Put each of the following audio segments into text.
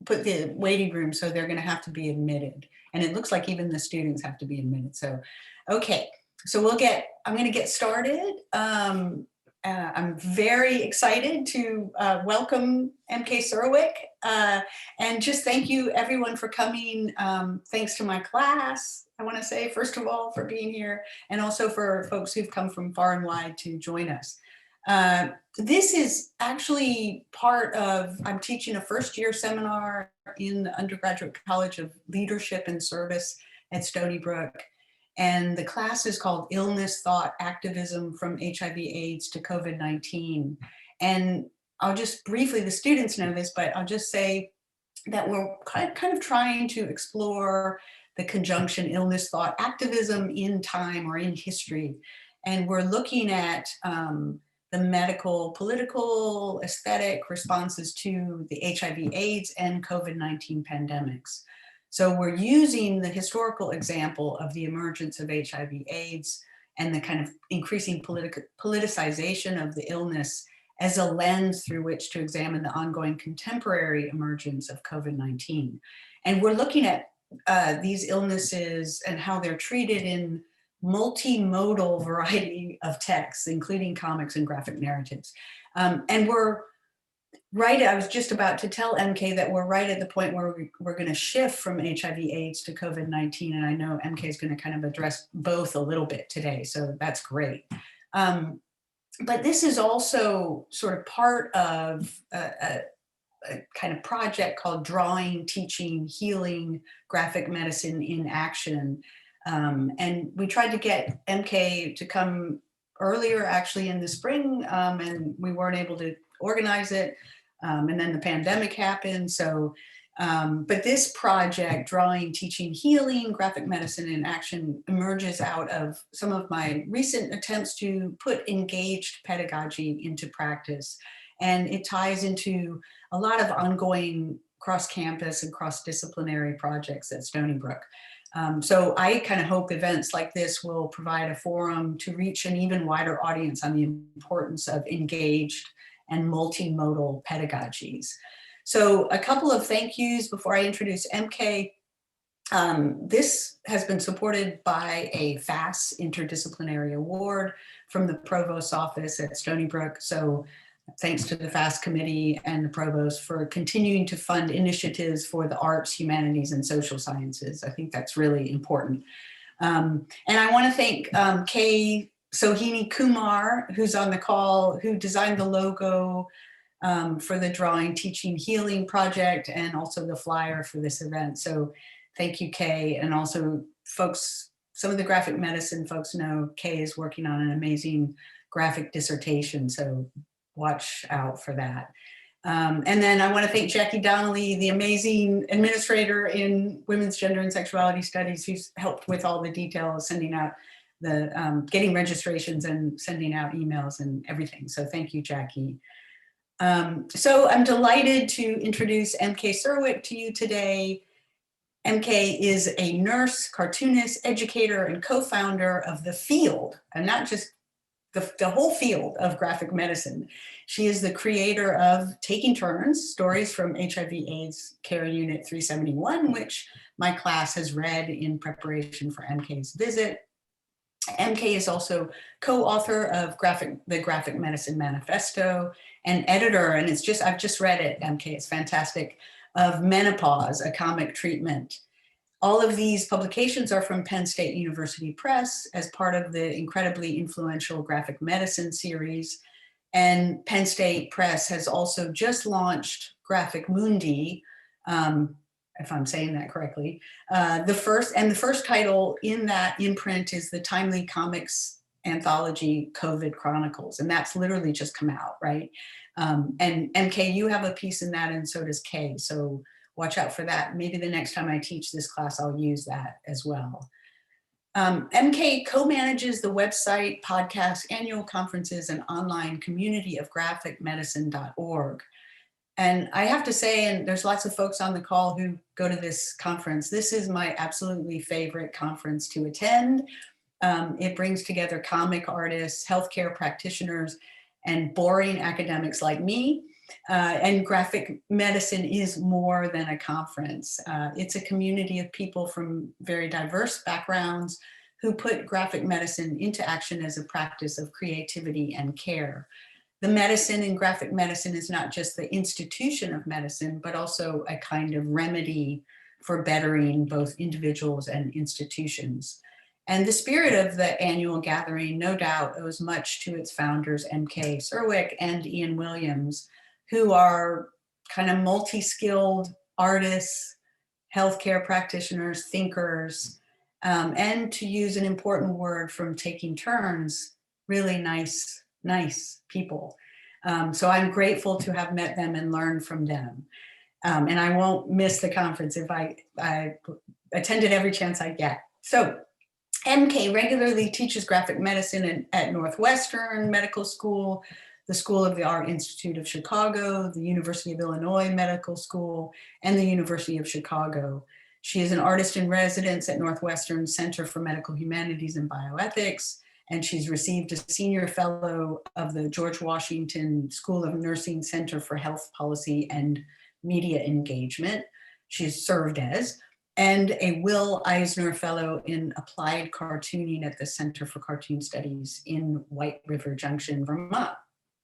put the waiting room, so they're going to have to be admitted. And it looks like even the students have to be admitted. So, okay, so I'm going to get started. I'm very excited to welcome MK Czerwiec, and just thank you everyone for coming. Thanks to my class, I want to say, first of all, for being here, and also for folks who've come from far and wide to join us. This is actually part of, I'm teaching a first-year seminar in the Undergraduate College of Leadership and Service at Stony Brook. And the class is called Illness-Thought-Activism from HIV/AIDS to COVID-19. And I'll just briefly, the students know this, but I'll just say that we're kind of trying to explore the conjunction illness-thought-activism in time or in history. And we're looking at the medical, political, aesthetic responses to the HIV/AIDS and COVID-19 pandemics. So we're using the historical example of the emergence of HIV/AIDS and the kind of increasing politicization of the illness as a lens through which to examine the ongoing contemporary emergence of COVID-19. And we're looking at these illnesses and how they're treated in multimodal variety of texts, including comics and graphic narratives. And we're right, I was just about to tell MK that we're right at the point where we're going to shift from HIV/AIDS to COVID-19, and I know MK is going to kind of address both a little bit today, so that's great. But this is also sort of part of a kind of project called Drawing, Teaching, Healing, Graphic Medicine in Action. And we tried to get MK to come earlier, actually in the spring, and we weren't able to organize it. And then the pandemic happened. So, but this project, Drawing, Teaching, Healing, Graphic Medicine in Action, emerges out of some of my recent attempts to put engaged pedagogy into practice. And it ties into a lot of ongoing cross-campus and cross-disciplinary projects at Stony Brook. So I kind of hope events like this will provide a forum to reach an even wider audience on the importance of engaged and multimodal pedagogies. So a couple of thank yous before I introduce MK. This has been supported by a FAS Interdisciplinary Award from the Provost's office at Stony Brook. So thanks to the FAS committee and the Provost for continuing to fund initiatives for the arts, humanities, and social sciences. I think that's really important. And I want to thank Kay Sohini Kumar, who's on the call, who designed the logo for the Drawing, Teaching, Healing project, and also the flyer for this event. So thank you, Kay. And also folks, some of the graphic medicine folks know Kay is working on an amazing graphic dissertation, so watch out for that. And then I want to thank Jackie Donnelly, the amazing administrator in Women's Gender and Sexuality Studies, who's helped with all the details, sending out the getting registrations and sending out emails and everything. So thank you, Jackie. So I'm delighted to introduce MK Czerwiec to you today. MK is a nurse, cartoonist, educator, and co-founder of The Field, and not just the whole field of graphic medicine. She is the creator of Taking Turns, Stories from HIV/AIDS Care Unit 371, which my class has read in preparation for MK's visit. MK is also co-author of the Graphic Medicine Manifesto and editor, and I've just read it, MK, it's fantastic, of Menopause, a Comic Treatment. All of these publications are from Penn State University Press as part of the incredibly influential graphic medicine series. And Penn State Press has also just launched Graphic Mundi, if I'm saying that correctly. The first title in that imprint is the timely comics anthology COVID Chronicles, and that's literally just come out, right? And MK, you have a piece in that, and so does Kay. So watch out for that. Maybe the next time I teach this class, I'll use that as well. MK co-manages the website, podcasts, annual conferences, and online community of graphicmedicine.org. And I have to say, and there's lots of folks on the call who go to this conference, this is my absolutely favorite conference to attend. It brings together comic artists, healthcare practitioners, and boring academics like me. And graphic medicine is more than a conference. It's a community of people from very diverse backgrounds who put graphic medicine into action as a practice of creativity and care. The medicine in graphic medicine is not just the institution of medicine, but also a kind of remedy for bettering both individuals and institutions. And the spirit of the annual gathering, no doubt, owes much to its founders, M.K. Czerwiec and Ian Williams, who are kind of multi-skilled artists, healthcare practitioners, thinkers, and to use an important word from Taking Turns, really nice people. So I'm grateful to have met them and learned from them. And I won't miss the conference if I attended every chance I get. So MK regularly teaches graphic medicine at Northwestern Medical School, the School of the Art Institute of Chicago, the University of Illinois Medical School, and the University of Chicago. She is an artist in residence at Northwestern Center for Medical Humanities and Bioethics, and she's received a senior fellow of the George Washington School of Nursing Center for Health Policy and Media Engagement. She's served as, and a Will Eisner Fellow in Applied Cartooning at the Center for Cartoon Studies in White River Junction, Vermont,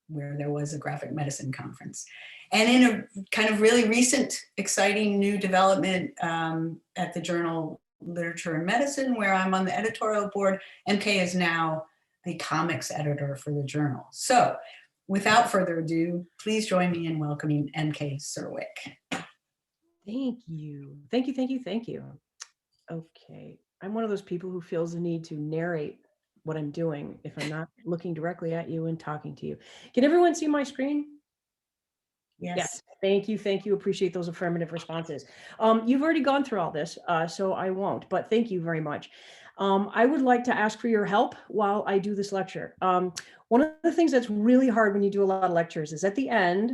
where there was a graphic medicine conference. And in a kind of really recent, exciting new development at the journal Literature and Medicine, where I'm on the editorial board, MK is now the comics editor for the journal. So without further ado, please join me in welcoming MK Czerwiec. Thank you. Thank you, thank you, thank you. Okay, I'm one of those people who feels the need to narrate what I'm doing if I'm not looking directly at you and talking to you. Can everyone see my screen? Yes. Thank you. Appreciate those affirmative responses. You've already gone through all this, so I won't, but thank you very much. I would like to ask for your help while I do this lecture. One of the things that's really hard when you do a lot of lectures is at the end,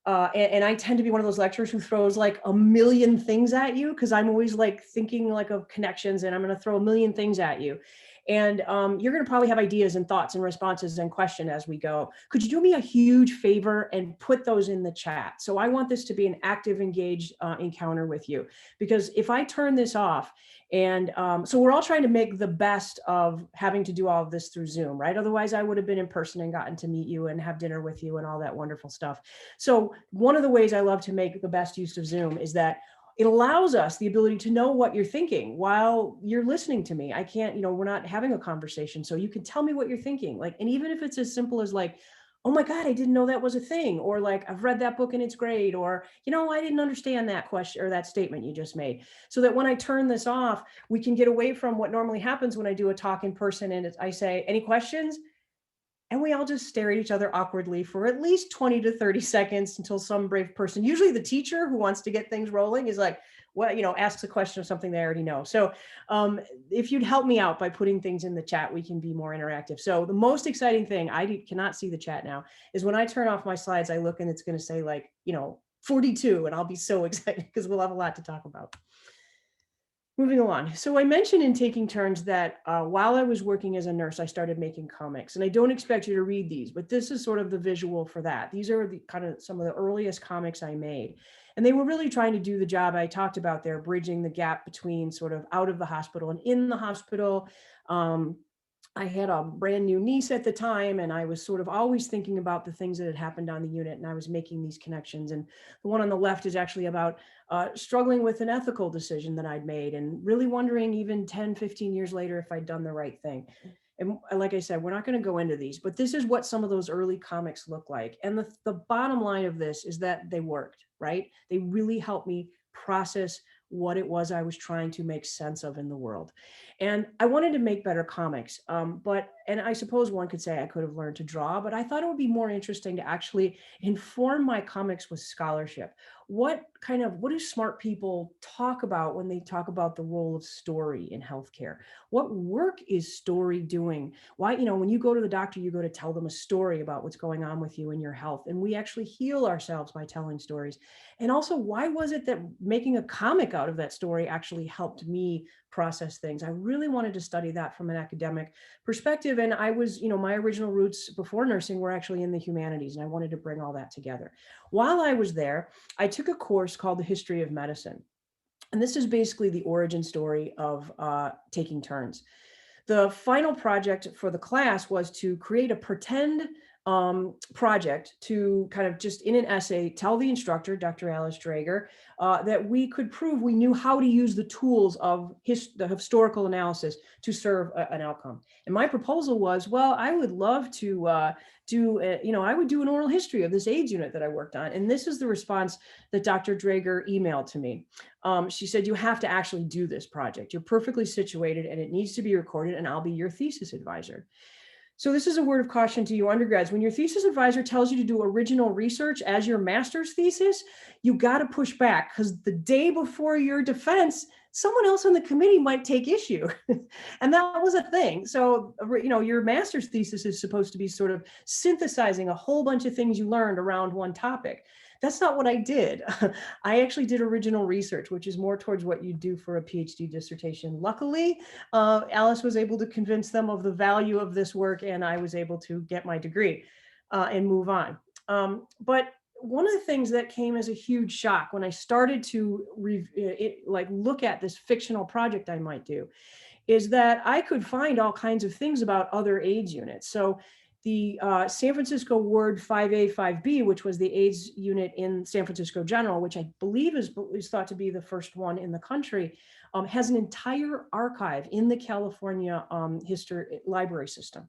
and I tend to be one of those lecturers who throws like a million things at you because I'm always like thinking like of connections and I'm going to throw a million things at you. And you're going to probably have ideas and thoughts and responses and questions as we go. Could you do me a huge favor and put those in the chat? So I want this to be an active, engaged encounter with you, because if I turn this off, and so we're all trying to make the best of having to do all of this through Zoom, right? Otherwise I would have been in person and gotten to meet you and have dinner with you and all that wonderful stuff. So one of the ways I love to make the best use of Zoom is that it allows us the ability to know what you're thinking while you're listening to me. I can't, we're not having a conversation, so you can tell me what you're thinking. Like, and even if it's as simple as like, oh my God, I didn't know that was a thing. Or like, I've read that book and it's great. Or, I didn't understand that question or that statement you just made. So that when I turn this off, we can get away from what normally happens when I do a talk in person and I say, any questions? And we all just stare at each other awkwardly for at least 20 to 30 seconds until some brave person, usually the teacher who wants to get things rolling, is like, well, asks a question of something they already know. So if you'd help me out by putting things in the chat, we can be more interactive. So the most exciting thing, I cannot see the chat now, is when I turn off my slides, I look and it's going to say like, 42, and I'll be so excited because we'll have a lot to talk about. Moving along. So I mentioned in Taking Turns that while I was working as a nurse, I started making comics, and I don't expect you to read these, but this is sort of the visual for that. These are the kind of some of the earliest comics I made, and they were really trying to do the job I talked about there, bridging the gap between sort of out of the hospital and in the hospital. I had a brand new niece at the time, and I was sort of always thinking about the things that had happened on the unit, and I was making these connections. And the one on the left is actually about struggling with an ethical decision that I'd made and really wondering even 10, 15 years later if I'd done the right thing. And like I said, we're not going to go into these, but this is what some of those early comics look like. And the bottom line of this is that they worked, right? They really helped me process what it was I was trying to make sense of in the world. And I wanted to make better comics, and I suppose one could say I could have learned to draw, but I thought it would be more interesting to actually inform my comics with scholarship. what do smart people talk about when they talk about the role of story in healthcare? What work is story doing? Why, when you go to the doctor, you go to tell them a story about what's going on with you and your health. And we actually heal ourselves by telling stories. And also, why was it that making a comic out of that story actually helped me process things? I really wanted to study that from an academic perspective. And I was, my original roots before nursing were actually in the humanities, and I wanted to bring all that together. While I was there, I took a course called The History of Medicine. And this is basically the origin story of taking turns. The final project for the class was to create a pretend project to kind of just in an essay tell the instructor, Dr. Alice Drager, that we could prove we knew how to use the tools of the historical analysis to serve an outcome. And my proposal was, well, I would love to I would do an oral history of this AIDS unit that I worked on. And this is the response that Dr. Drager emailed to me. She said, you have to actually do this project. You're perfectly situated and it needs to be recorded, and I'll be your thesis advisor. So this is a word of caution to you undergrads. When your thesis advisor tells you to do original research as your master's thesis, you got to push back, because the day before your defense, someone else on the committee might take issue. And that was a thing. So, your master's thesis is supposed to be sort of synthesizing a whole bunch of things you learned around one topic. That's not what I did. I actually did original research, which is more towards what you do for a PhD dissertation. Luckily, Alice was able to convince them of the value of this work, and I was able to get my degree and move on. But one of the things that came as a huge shock when I started to look at this fictional project I might do is that I could find all kinds of things about other AIDS units. So the San Francisco Ward 5A, 5B, which was the AIDS unit in San Francisco General, which I believe is thought to be the first one in the country, has an entire archive in the California history library system.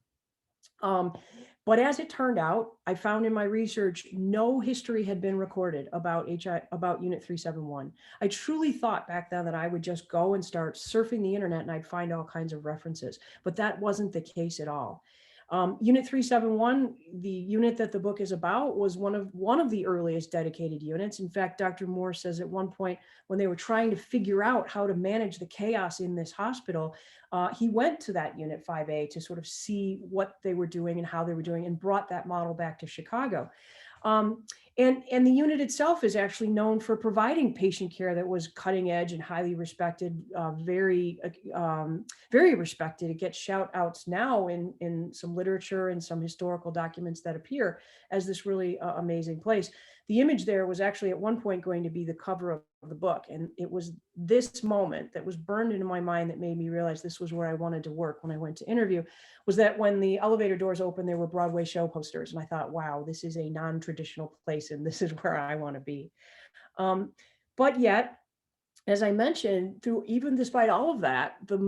But as it turned out, I found in my research, no history had been recorded about Unit 371. I truly thought back then that I would just go and start surfing the internet and I'd find all kinds of references, but that wasn't the case at all. Unit 371, the unit that the book is about, was one of the earliest dedicated units. In fact, Dr. Moore says at one point when they were trying to figure out how to manage the chaos in this hospital, he went to that Unit 5A to sort of see what they were doing and how they were doing, and brought that model back to Chicago. And the unit itself is actually known for providing patient care that was cutting edge and highly respected, very respected. It gets shout outs now in some literature and some historical documents that appear as this really amazing place. The image there was actually at one point going to be the cover of the book. And it was this moment that was burned into my mind that made me realize this was where I wanted to work when I went to interview, was that when the elevator doors opened, there were Broadway show posters. And I thought, wow, this is a non-traditional place and this is where I want to be. But yet, as I mentioned, even despite all of that, there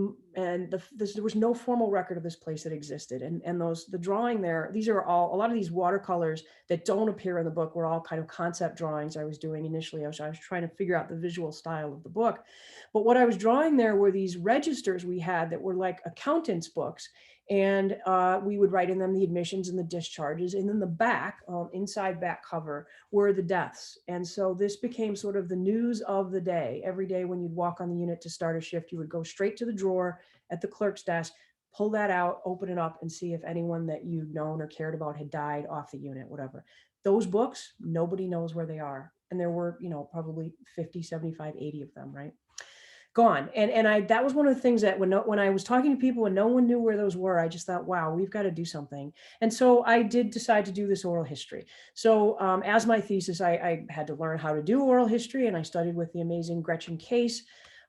was no formal record of this place that existed. And the drawing there, these are all, a lot of these watercolors that don't appear in the book were all kind of concept drawings I was doing initially. I was trying to figure out the visual style of the book. But what I was drawing there were these registers we had that were like accountant's books. And we would write in them the admissions and the discharges. And then the back, inside back cover, were the deaths. And so this became sort of the news of the day. Every day when you'd walk on the unit to start a shift, you would go straight to the drawer at the clerk's desk, pull that out, open it up, and see if anyone that you'd known or cared about had died off the unit, whatever. Those books, nobody knows where they are. And there were, probably 50, 75, 80 of them, right? Gone. And that was one of the things that when I was talking to people and no one knew where those were, I just thought, wow, we've got to do something. And so I did decide to do this oral history. So as my thesis, I had to learn how to do oral history, and I studied with the amazing Gretchen Case.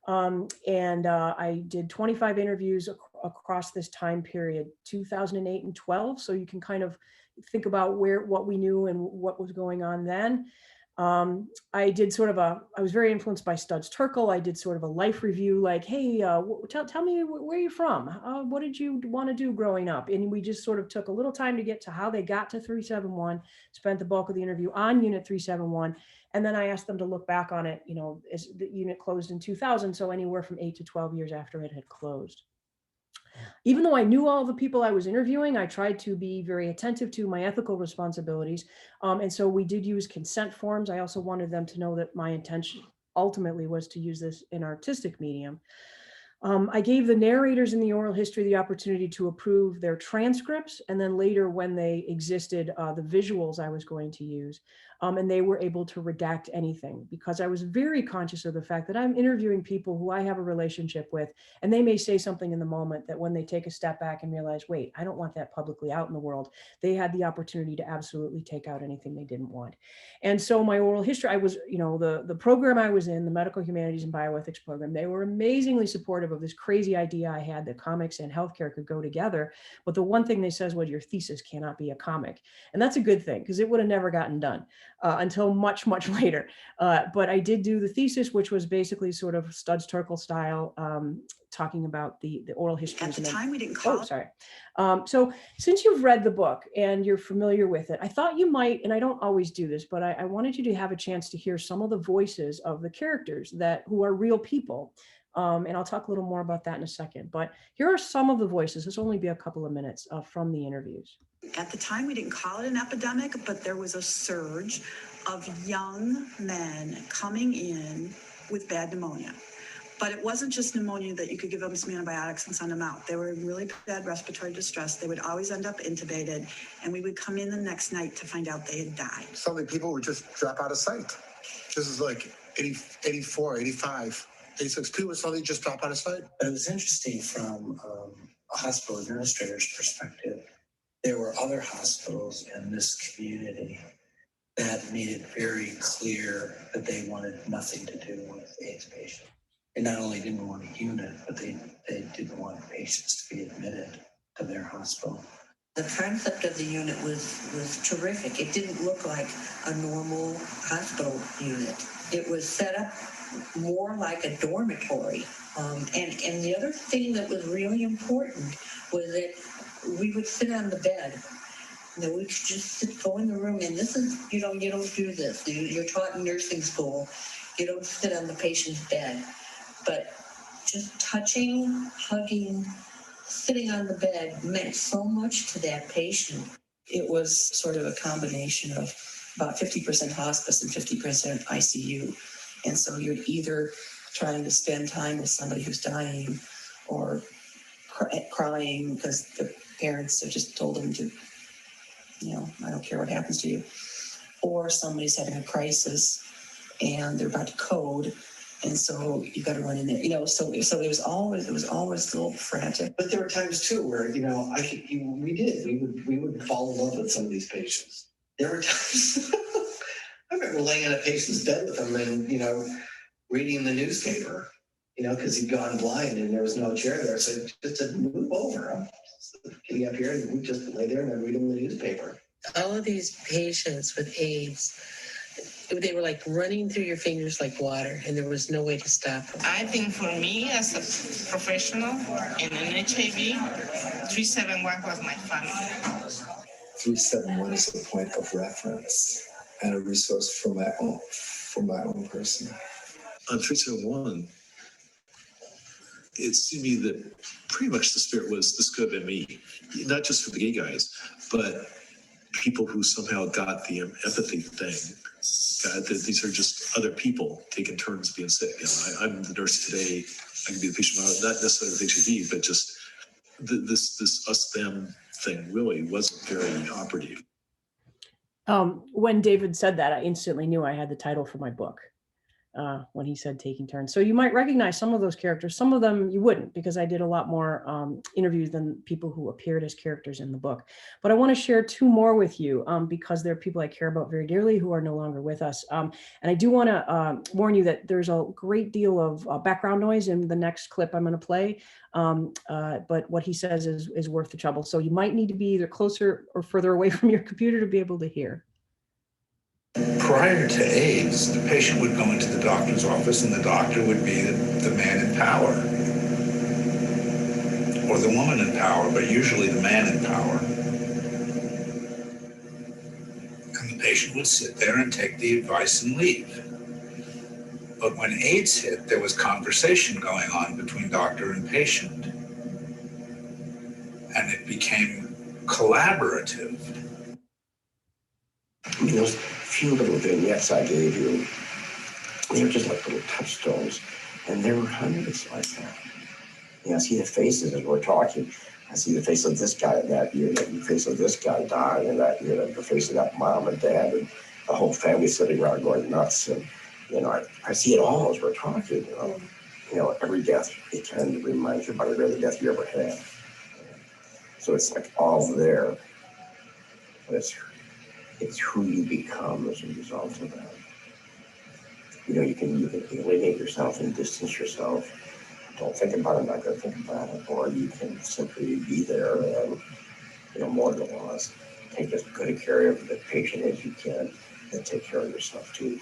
I did 25 interviews across this time period, 2008 and 12. So you can kind of think about what we knew and what was going on then. I did I was very influenced by Studs Terkel. I did sort of a life review, like, hey, tell me where you're from. What did you want to do growing up? And we just sort of took a little time to get to how they got to 371, spent the bulk of the interview on Unit 371. And then I asked them to look back on it, as the unit closed in 2000. So anywhere from 8 to 12 years after it had closed. Even though I knew all the people I was interviewing, I tried to be very attentive to my ethical responsibilities. And so we did use consent forms. I also wanted them to know that my intention ultimately was to use this in artistic medium. I gave the narrators in the oral history the opportunity to approve their transcripts, and then later when they existed, the visuals I was going to use. And they were able to redact anything, because I was very conscious of the fact that I'm interviewing people who I have a relationship with, and they may say something in the moment that when they take a step back and realize, wait, I don't want that publicly out in the world, they had the opportunity to absolutely take out anything they didn't want. And so my oral history, I was, the program I was in, the Medical Humanities and Bioethics program, they were amazingly supportive of this crazy idea I had that comics and healthcare could go together. But the one thing they said was, your thesis cannot be a comic. And that's a good thing, because it would have never gotten done until much, much later. But I did do the thesis, which was basically sort of Studs Terkel style, talking about the oral history. At the time, we didn't call it. Sorry. So since you've read the book and you're familiar with it, I thought you might, and I don't always do this, but I wanted you to have a chance to hear some of the voices of the characters who are real people. And I'll talk a little more about that in a second. But here are some of the voices. This will only be a couple of minutes from the interviews. At the time, we didn't call it an epidemic, but there was a surge of young men coming in with bad pneumonia. But it wasn't just pneumonia that you could give them some antibiotics and send them out. They were in really bad respiratory distress. They would always end up intubated, and we would come in the next night to find out they had died. So many people would just drop out of sight. This is like 80, 84, 85, 86. People would suddenly just drop out of sight. But it was interesting from a hospital administrator's perspective. There were other hospitals in this community that made it very clear that they wanted nothing to do with AIDS patients. They not only didn't want a unit, but they didn't want patients to be admitted to their hospital. The concept of the unit was terrific. It didn't look like a normal hospital unit. It was set up more like a dormitory. And the other thing that was really important was that we would sit on the bed. We could just go in the room, and this is, you don't do this. You're taught in nursing school. You don't sit on the patient's bed. But just touching, hugging, sitting on the bed meant so much to that patient. It was sort of a combination of about 50% hospice and 50% ICU. And so you're either trying to spend time with somebody who's dying or crying because the parents have just told them to, I don't care what happens to you. Or somebody's having a crisis and they're about to code. And so you got to run in there, so it was always a little frantic. But there were times too where, we would fall in love with some of these patients. There were times, I remember laying on a patient's bed with them and, reading the newspaper, because he'd gone blind and there was no chair there. So just to move over, I'm getting up here and we just lay there and I'd read him the newspaper. All of these patients with AIDS, they were like running through your fingers like water, and there was no way to stop them. I think for me as a professional in an HIV, 371 was my family. 371 is a point of reference and a resource for my own person. On 371, it seemed to me that pretty much the spirit was, this could have been me, not just for the gay guys, but people who somehow got the empathy thing. God, that these are just other people taking turns being sick. I'm the nurse today. I can be the patient, not necessarily with HIV, but just this us-them thing really wasn't very operative. When David said that, I instantly knew I had the title for my book. When he said taking turns. So you might recognize some of those characters. Some of them you wouldn't, because I did a lot more interviews than people who appeared as characters in the book. But I want to share two more with you because they're people I care about very dearly who are no longer with us. And I do want to warn you that there's a great deal of background noise in the next clip I'm going to play. But what he says is worth the trouble. So you might need to be either closer or further away from your computer to be able to hear. Prior to AIDS, the patient would go into the doctor's office and the doctor would be the man in power or the woman in power, but usually the man in power. And the patient would sit there and take the advice and leave. But when AIDS hit, there was conversation going on between doctor and patient. collaborative. I mean, those few little vignettes I gave you, they were just like little touchstones, and there were hundreds like that. You know, I see the faces as we're talking. I see the face of this guy in that unit, and the face of this guy dying in that unit, the face of that mom and dad, and the whole family sitting around going nuts. And, you know, I see it all as we're talking. You know, every death, it kind of reminds you about every other death you ever had. So it's like all there, but it's who you become as a result of that. You know, you can alienate yourself and distance yourself. Don't think about it, not gonna think about it. Or you can simply be there and, you know, more than once, take as good a care of the patient as you can and take care of yourself too.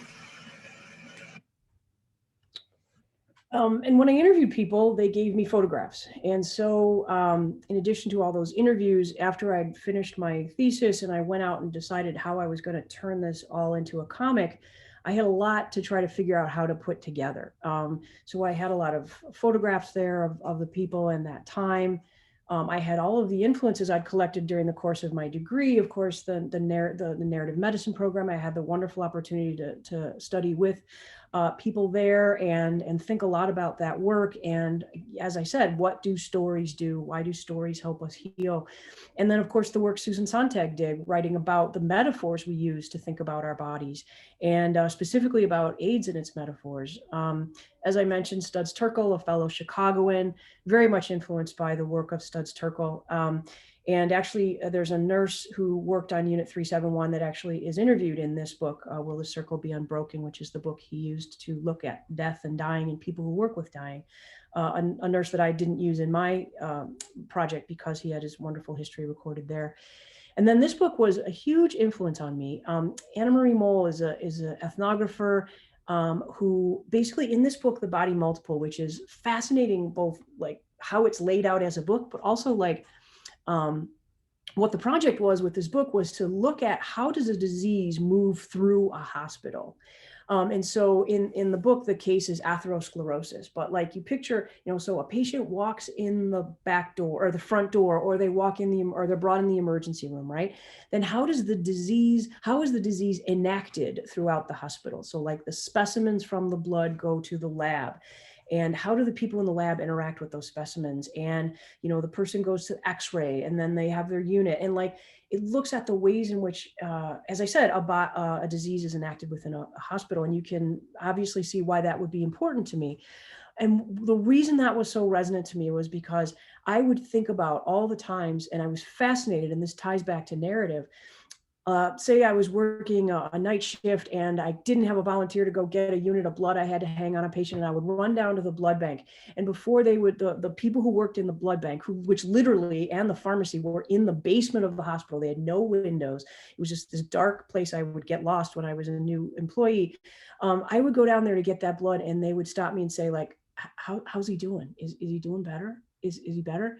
And when I interviewed people, they gave me photographs. And so in addition to all those interviews, after I'd finished my thesis and I went out and decided how I was going to turn this all into a comic, I had a lot to try to figure out how to put together. So I had a lot of photographs there of the people in that time. I had all of the influences I'd collected during the course of my degree. Of course, the narrative medicine program, I had the wonderful opportunity to study with people there and think a lot about that work. And as I said, what do stories do? Why do stories help us heal? And then, of course, the work Susan Sontag did, writing about the metaphors we use to think about our bodies, and specifically about AIDS and its metaphors. As I mentioned, Studs Terkel, a fellow Chicagoan, very much influenced by the work of Studs Terkel. And actually, there's a nurse who worked on Unit 371 that actually is interviewed in this book, Will the Circle Be Unbroken, which is the book he used to look at death and dying and people who work with dying. A nurse that I didn't use in my project because he had his wonderful history recorded there. And then this book was a huge influence on me. Anna Marie Moll is an ethnographer who basically in this book, The Body Multiple, which is fascinating, both like how it's laid out as a book, but also like what the project was with this book was to look at how does a disease move through a hospital. And so in the book, the case is atherosclerosis, but like you picture, you know, so a patient walks in the back door or the front door, or they walk in or they're brought in the emergency room, right? Then how is the disease enacted throughout the hospital? So like the specimens from the blood go to the lab. And how do the people in the lab interact with those specimens? And, you know, the person goes to X-ray and then they have their unit. And like, it looks at the ways in which, as I said, a disease is enacted within a hospital. And you can obviously see why that would be important to me. And the reason that was so resonant to me was because I would think about all the times, and I was fascinated, and this ties back to narrative. Say I was working a night shift and I didn't have a volunteer to go get a unit of blood. I had to hang on a patient, and I would run down to the blood bank. And before they would, the people who worked in the blood bank, which literally, and the pharmacy were in the basement of the hospital. They had no windows. It was just this dark place. I would get lost when I was a new employee. I would go down there to get that blood, and they would stop me and say, like, how's he doing? Is he doing better? Is he better?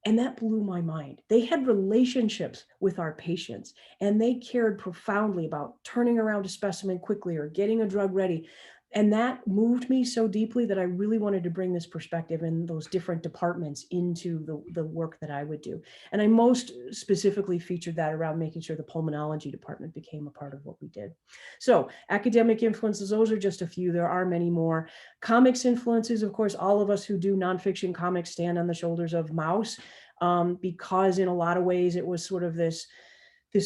And that blew my mind. They had relationships with our patients, and they cared profoundly about turning around a specimen quickly or getting a drug ready. And that moved me so deeply that I really wanted to bring this perspective in those different departments into the work that I would do. And I most specifically featured that around making sure the pulmonology department became a part of what we did. So academic influences, those are just a few. There are many more. Comics influences, of course, all of us who do nonfiction comics stand on the shoulders of Maus, because in a lot of ways it was sort of this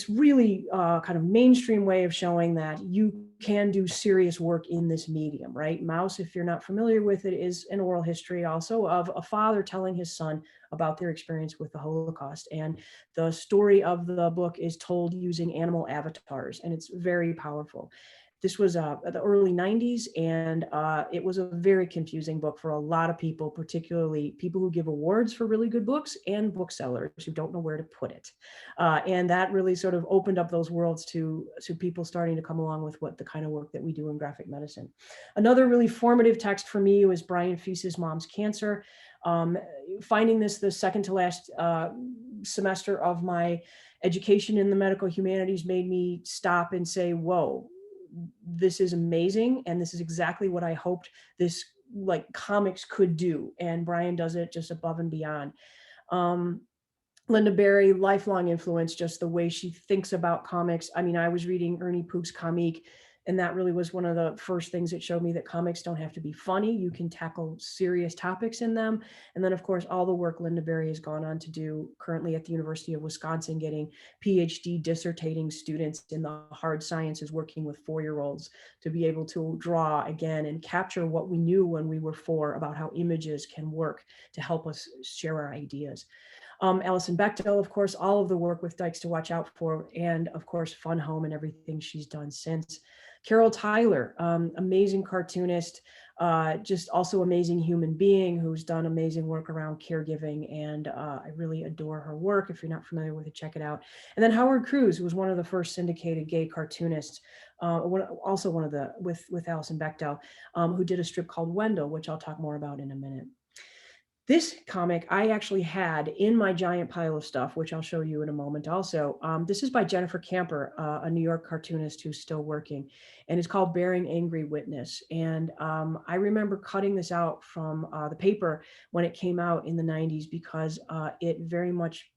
really kind of mainstream way of showing that you can do serious work in this medium, right? Maus, if you're not familiar with it, is an oral history also of a father telling his son about their experience with the Holocaust. And the story of the book is told using animal avatars, and it's very powerful. This was the early 90s, and it was a very confusing book for a lot of people, particularly people who give awards for really good books and booksellers who don't know where to put it. And that really sort of opened up those worlds to people starting to come along with what the kind of work that we do in graphic medicine. Another really formative text for me was Brian Feist's Mom's Cancer. Finding this the second to last semester of my education in the medical humanities made me stop and say, whoa, this is amazing, and this is exactly what I hoped this like comics could do, and Brian does it just above and beyond. Linda Berry, lifelong influence, just the way she thinks about comics. I mean, I was reading Ernie Pook's Comique, and that really was one of the first things that showed me that comics don't have to be funny. You can tackle serious topics in them. And then, of course, all the work Linda Berry has gone on to do currently at the University of Wisconsin, getting PhD dissertating students in the hard sciences, working with 4-year-olds to be able to draw again and capture what we knew when we were 4 about how images can work to help us share our ideas. Alison Bechdel, of course, all of the work with Dykes to Watch Out For, and of course, Fun Home and everything she's done since. Carol Tyler, amazing cartoonist, just also amazing human being who's done amazing work around caregiving, and I really adore her work. If you're not familiar with it, check it out. And then Howard Cruz, who was one of the first syndicated gay cartoonists, also one of the, with Alison Bechdel, who did a strip called Wendell, which I'll talk more about in a minute. This comic I actually had in my giant pile of stuff, which I'll show you in a moment also. This is by Jennifer Camper, a New York cartoonist who's still working, and it's called Bearing Angry Witness. And I remember cutting this out from the paper when it came out in the 90s because it very much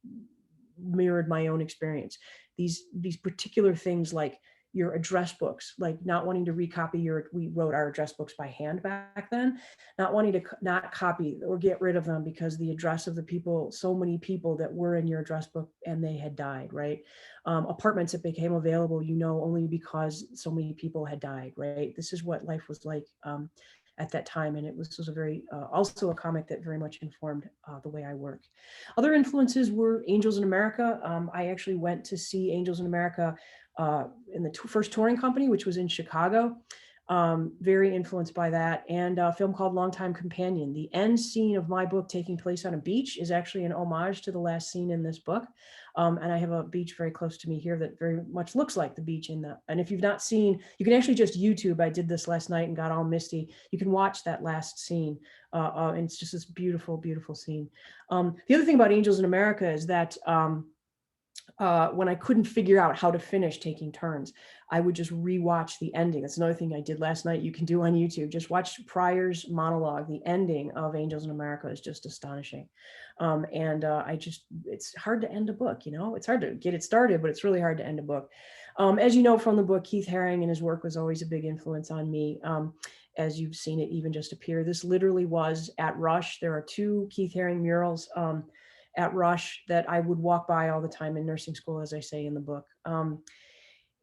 mirrored my own experience. These particular things like your address books, like not wanting to recopy we wrote our address books by hand back then, not wanting to not copy or get rid of them because the address of the people, so many people that were in your address book and they had died, right? Apartments that became available, only because so many people had died, right? This is what life was like at that time. And this was a very, also a comic that very much informed the way I work. Other influences were Angels in America. I actually went to see Angels in America in the first touring company, which was in Chicago. Very influenced by that, and a film called Longtime Companion. The end scene of my book taking place on a beach is actually an homage to the last scene in this book. And I have a beach very close to me here that very much looks like the beach and if you've not seen, you can actually just YouTube, I did this last night and got all misty. You can watch that last scene. And it's just this beautiful, beautiful scene. The other thing about Angels in America is that when I couldn't figure out how to finish Taking Turns, I would just rewatch the ending. That's another thing I did last night. You can do on YouTube. Just watch Pryor's monologue. The ending of Angels in America is just astonishing. It's hard to end a book, It's hard to get it started, but it's really hard to end a book. As you know from the book, Keith Haring and his work was always a big influence on me. As you've seen it even just appear. This literally was at Rush. There are 2 Keith Haring murals at Rush that I would walk by all the time in nursing school, as I say in the book.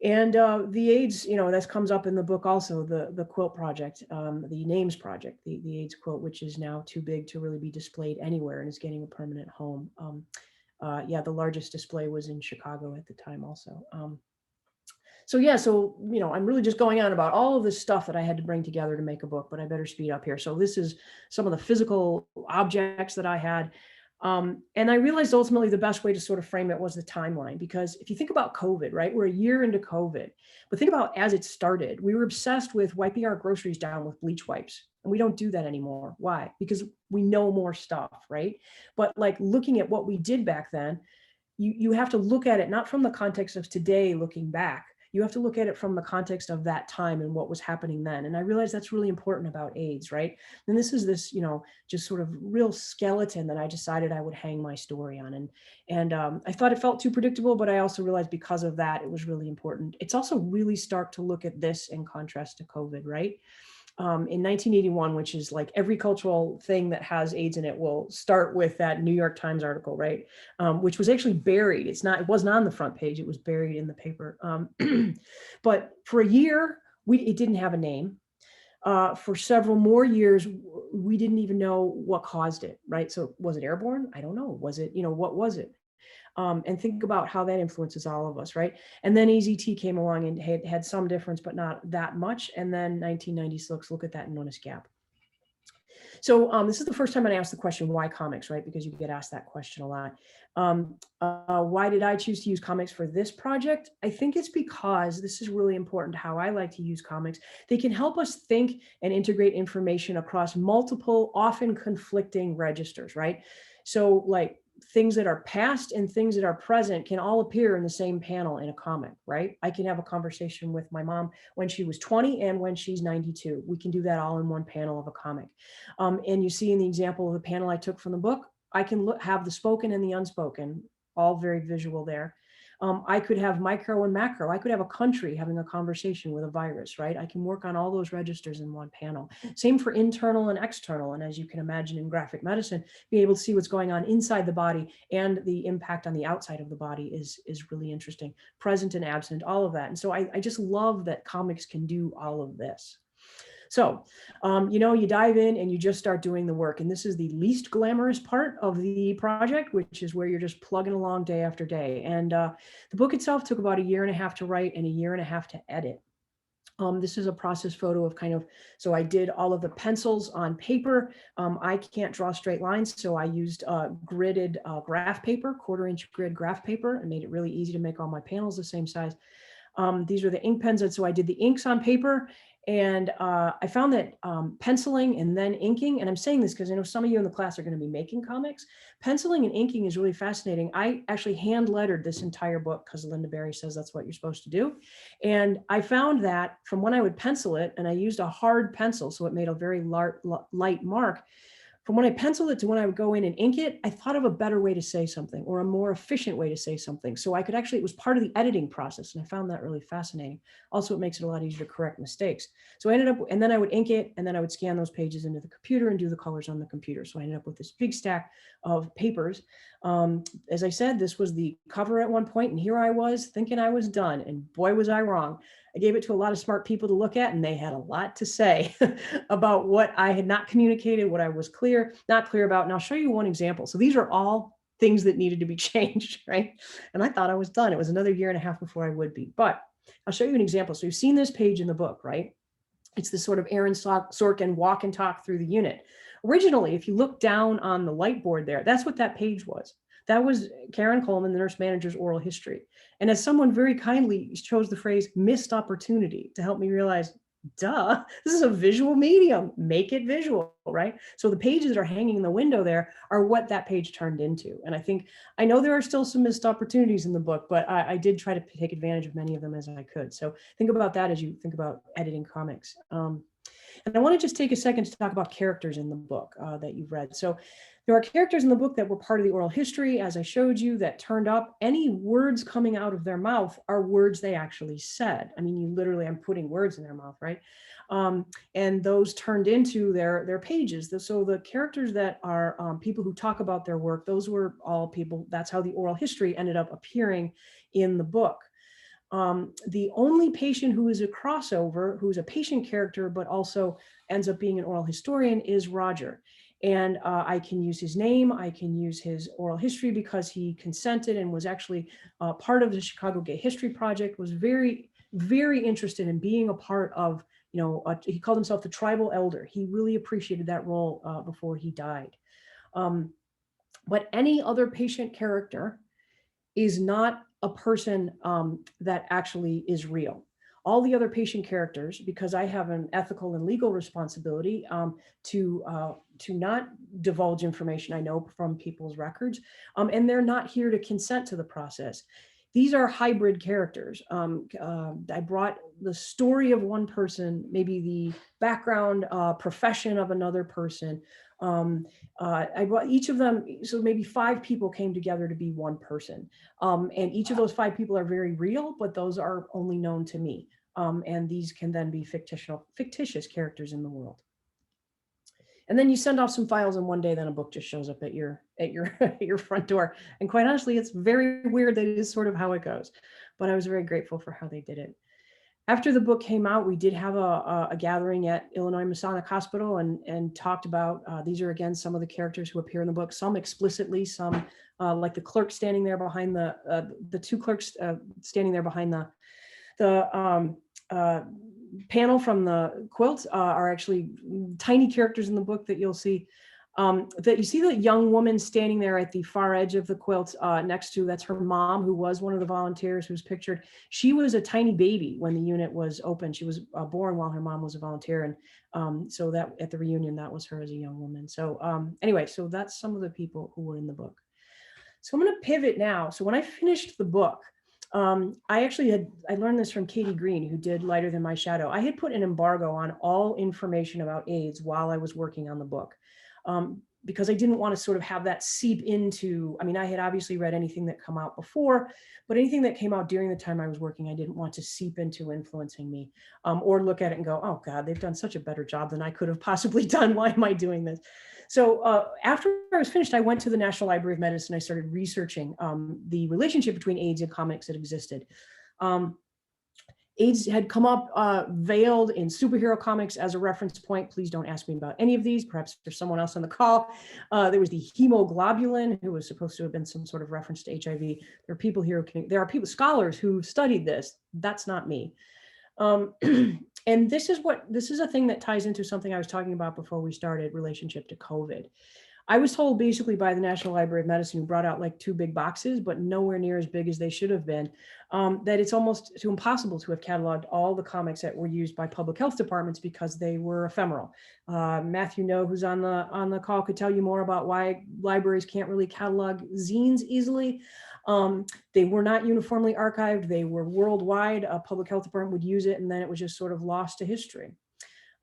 The AIDS, that comes up in the book also, the quilt project, the names project, the AIDS quilt, which is now too big to really be displayed anywhere and is getting a permanent home. The largest display was in Chicago at the time also. I'm really just going on about all of this stuff that I had to bring together to make a book, but I better speed up here. So this is some of the physical objects that I had. And I realized ultimately the best way to sort of frame it was the timeline, because if you think about COVID, right, we're a year into COVID, but think about as it started, we were obsessed with wiping our groceries down with bleach wipes. And we don't do that anymore. Why? Because we know more stuff, right? But like looking at what we did back then, you have to look at it not from the context of today looking back. You have to look at it from the context of that time and what was happening then. And I realized that's really important about AIDS, right? And this is this, just sort of real skeleton that I decided I would hang my story on. And I thought it felt too predictable, but I also realized because of that, it was really important. It's also really stark to look at this in contrast to COVID, right? In 1981, which is like every cultural thing that has AIDS in it will start with that New York Times article, right? Which was actually buried. It wasn't on the front page. It was buried in the paper. But for a year, it didn't have a name. For several more years, we didn't even know what caused it, right? So was it airborne? I don't know. Was it, what was it? And think about how that influences all of us, right? And then AZT came along and had some difference, but not that much. And then 1996, look at that enormous gap. So this is the first time I asked the question, why comics, right? Because you get asked that question a lot. Why did I choose to use comics for this project? I think it's because this is really important to how I like to use comics. They can help us think and integrate information across multiple, often conflicting registers, right? So like things that are past and things that are present can all appear in the same panel in a comic, right? I can have a conversation with my mom when she was 20 and when she's 92. We can do that all in one panel of a comic. And you see in the example of the panel I took from the book, I can have the spoken and the unspoken all very visual there. I could have micro and macro. I could have a country having a conversation with a virus, right? I can work on all those registers in one panel. Same for internal and external. And as you can imagine in graphic medicine, being able to see what's going on inside the body and the impact on the outside of the body is really interesting. Present and absent, all of that. And so I just love that comics can do all of this. So, you know, you dive in and you just start doing the work. And this is the least glamorous part of the project, which is where you're just plugging along day after day. And the book itself took about 1.5 years to write and 1.5 years to edit. This is a process photo of kind of, so I did all of the pencils on paper. I can't draw straight lines, so I used gridded graph paper, 1/4-inch grid graph paper, and made it really easy to make all my panels the same size. These are the ink pens, and so I did the inks on paper. And I found that penciling and then inking, and I'm saying this because I know some of you in the class are going to be making comics, penciling and inking is really fascinating. I actually hand lettered this entire book because Linda Berry says that's what you're supposed to do. And I found that from when I would pencil it, and I used a hard pencil, so it made a very light mark. From when I penciled it to when I would go in and ink it, I thought of a better way to say something or a more efficient way to say something. So I could actually, it was part of the editing process. And I found that really fascinating. Also, it makes it a lot easier to correct mistakes. So I ended up, and then I would ink it, and then I would scan those pages into the computer and do the colors on the computer. So I ended up with this big stack of papers. As I said, this was the cover at one point, and here I was thinking I was done. And boy, was I wrong. I gave it to a lot of smart people to look at, and they had a lot to say about what I had not communicated, what I was not clear about. And I'll show you one example. So these are all things that needed to be changed, right? And I thought I was done. It was another 1.5 years before I would be. But I'll show you an example. So you've seen this page in the book, right? It's this sort of Aaron Sorkin walk and talk through the unit. Originally, if you look down on the light board there, that's what that page was. That was Karen Coleman, the nurse manager's oral history. And as someone very kindly chose the phrase missed opportunity to help me realize, duh, this is a visual medium, make it visual, right? So the pages that are hanging in the window there are what that page turned into. And I know there are still some missed opportunities in the book, but I did try to take advantage of many of them as I could. So think about that as you think about editing comics. And I want to just take a second to talk about characters in the book that you've read. So there are characters in the book that were part of the oral history, as I showed you, that turned up. Any words coming out of their mouth are words they actually said. I mean, you literally, I'm putting words in their mouth, right? And those turned into their pages. So the characters that are people who talk about their work, those were all people. That's how the oral history ended up appearing in the book. The only patient who is a crossover, who's a patient character, but also ends up being an oral historian, is Roger. And I can use his name, I can use his oral history because he consented and was actually part of the Chicago Gay History Project, was very, very interested in being a part of, he called himself the tribal elder. He really appreciated that role before he died. But any other patient character is not a person that actually is real. All the other patient characters, because I have an ethical and legal responsibility to not divulge information I know from people's records, and they're not here to consent to the process. These are hybrid characters. I brought the story of one person, maybe the background profession of another person. I brought each of them, so maybe 5 people came together to be one person. And each of those 5 people are very real, but those are only known to me. And these can then be fictitious characters in the world. And then you send off some files, and one day then a book just shows up at your front door. And quite honestly, it's very weird that it is sort of how it goes. But I was very grateful for how they did it. After the book came out, we did have a gathering at Illinois Masonic Hospital and talked about, these are again some of the characters who appear in the book, some explicitly, some like the clerk standing there behind the 2 clerks standing there behind the panel from the quilt are actually tiny characters in the book that you'll see. That you see the young woman standing there at the far edge of the quilt next to, that's her mom, who was one of the volunteers who's pictured. She was a tiny baby when the unit was open. She was born while her mom was a volunteer. And so that at the reunion, that was her as a young woman. So anyway, so that's some of the people who were in the book. So I'm going to pivot now. So when I finished the book, I learned this from Katie Green, who did Lighter Than My Shadow. I had put an embargo on all information about AIDS while I was working on the book. because I didn't want to sort of have that seep into, I mean, I had obviously read anything that come out before, but anything that came out during the time I was working, I didn't want to seep into influencing me, or look at it and go, oh God, they've done such a better job than I could have possibly done. Why am I doing this? So after I was finished, I went to the National Library of Medicine. I started researching the relationship between AIDS and comics that existed. AIDS had come up veiled in superhero comics as a reference point. Please don't ask me about any of these. Perhaps there's someone else on the call. There was the hemoglobulin, who was supposed to have been some sort of reference to HIV. There are people here, there are people, scholars who studied this. That's not me. And this is a thing that ties into something I was talking about before we started, relationship to COVID. I was told basically by the National Library of Medicine, who brought out like 2 big boxes, but nowhere near as big as they should have been, that it's almost too impossible to have cataloged all the comics that were used by public health departments because they were ephemeral. Matthew No, who's on the call, could tell you more about why libraries can't really catalog zines easily. They were not uniformly archived. They were worldwide. A public health department would use it, and then it was just sort of lost to history.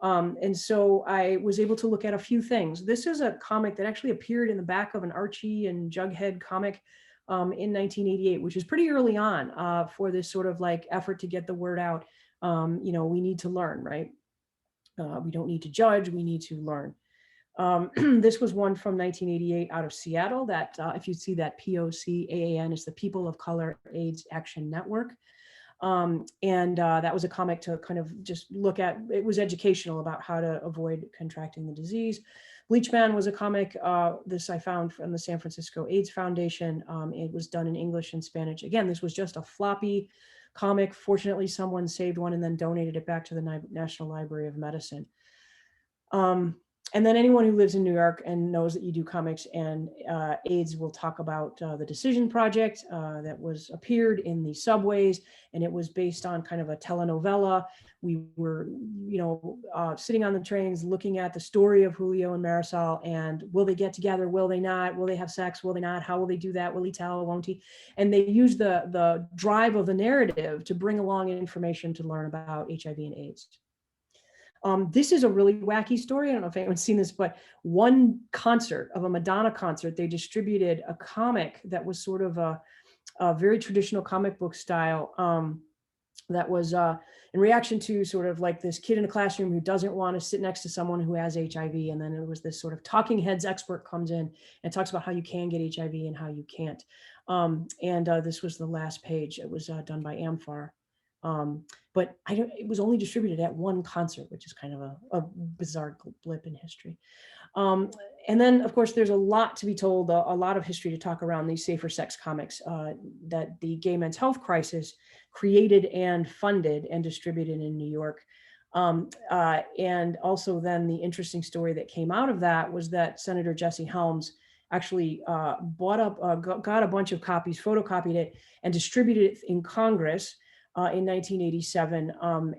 And so I was able to look at a few things. This is a comic that actually appeared in the back of an Archie and Jughead comic in 1988, which is pretty early on for this sort of like effort to get the word out. You know, we need to learn, right? We don't need to judge, we need to learn. This was one from 1988 out of Seattle that if you see that POCAAN, is the People of Color AIDS Action Network. That was a comic to kind of just look at, it was educational about how to avoid contracting the disease. Bleach Man was a comic, this I found from the San Francisco AIDS Foundation. It was done in English and Spanish. Again, this was just a floppy comic. Fortunately, someone saved one and then donated it back to the National Library of Medicine. And then anyone who lives in New York and knows that you do comics and AIDS will talk about the Decision Project that appeared in the subways, and it was based on kind of a telenovela. We were, you know, sitting on the trains looking at the story of Julio and Marisol, and will they get together? Will they not? Will they have sex? Will they not? How will they do that? Will he tell? Won't he? And they used the drive of the narrative to bring along information to learn about HIV and AIDS. This is a really wacky story. I don't know if anyone's seen this, but one concert of a Madonna concert, they distributed a comic that was sort of a very traditional comic book style that was in reaction to sort of like this kid in a classroom who doesn't want to sit next to someone who has HIV. And then it was this sort of talking heads expert comes in and talks about how you can get HIV and how you can't. This was the last page. It was done by Amphar. But it was only distributed at one concert, which is kind of a bizarre blip in history. And then, of course, there's a lot to be told, a lot of history to talk around these safer sex comics that the gay men's health crisis created and funded and distributed in New York. And also then the interesting story that came out of that was that Senator Jesse Helms actually got a bunch of copies, photocopied it, and distributed it in Congress in 1987,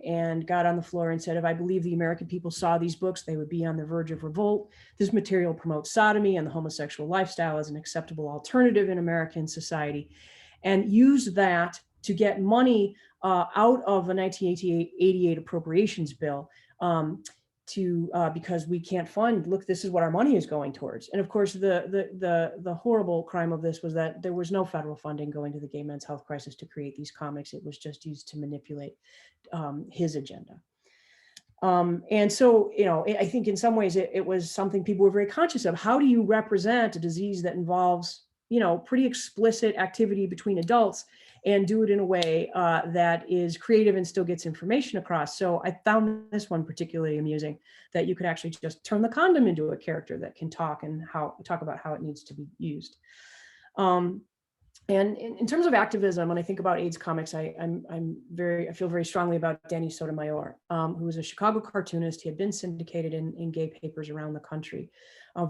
and got on the floor and said, if I believe the American people saw these books, they would be on the verge of revolt. This material promotes sodomy and the homosexual lifestyle as an acceptable alternative in American society, and used that to get money out of a 1988 appropriations bill because we can't fund, look, this is what our money is going towards. And of course, the horrible crime of this was that there was no federal funding going to the gay men's health crisis to create these comics. It was just used to manipulate his agenda. And so, you know, I think in some ways it was something people were very conscious of. How do you represent a disease that involves, you know, pretty explicit activity between adults and do it in a way that is creative and still gets information across? So I found this one particularly amusing, that you could actually just turn the condom into a character that can talk and talk about how it needs to be used. And in terms of activism, when I think about AIDS comics, I feel very strongly about Danny Sotomayor, who was a Chicago cartoonist. He had been syndicated in gay papers around the country,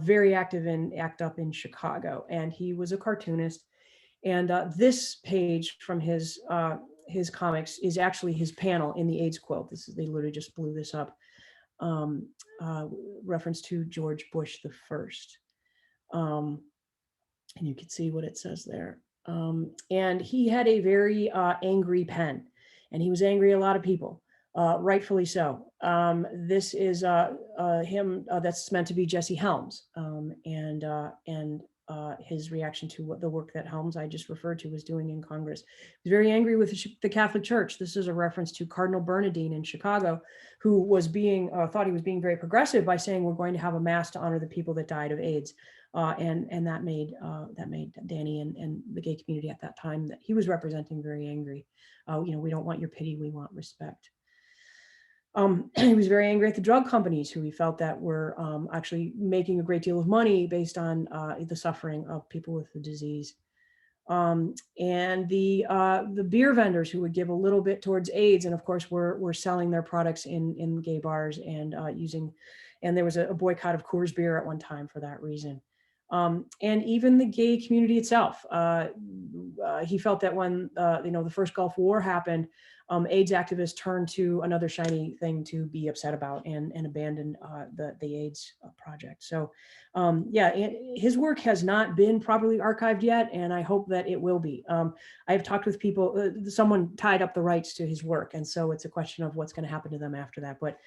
very active in ACT UP in Chicago, and he was a cartoonist. And this page from his comics is actually his panel in the AIDS quilt. They literally just blew this up, reference to George Bush the First. And you can see what it says there. And he had a very angry pen, and he was angry at a lot of people. Rightfully so. This is him that's meant to be Jesse Helms, and his reaction to what the work that Helms I just referred to was doing in Congress. He was very angry with the Catholic Church. This is a reference to Cardinal Bernardine in Chicago, who was being thought he was being very progressive by saying we're going to have a mass to honor the people that died of AIDS, and that made Danny and the gay community at that time that he was representing very angry. We don't want your pity, we want respect. He was very angry at the drug companies who he felt that were actually making a great deal of money based on the suffering of people with the disease. And the beer vendors who would give a little bit towards AIDS, and of course were selling their products in gay bars and and there was a boycott of Coors beer at one time for that reason. And even the gay community itself, he felt that when the first Gulf War happened, AIDS activists turned to another shiny thing to be upset about and abandoned the AIDS project. So his work has not been properly archived yet, and I hope that it will be. I have talked with people, someone tied up the rights to his work, and so it's a question of what's going to happen to them after that. But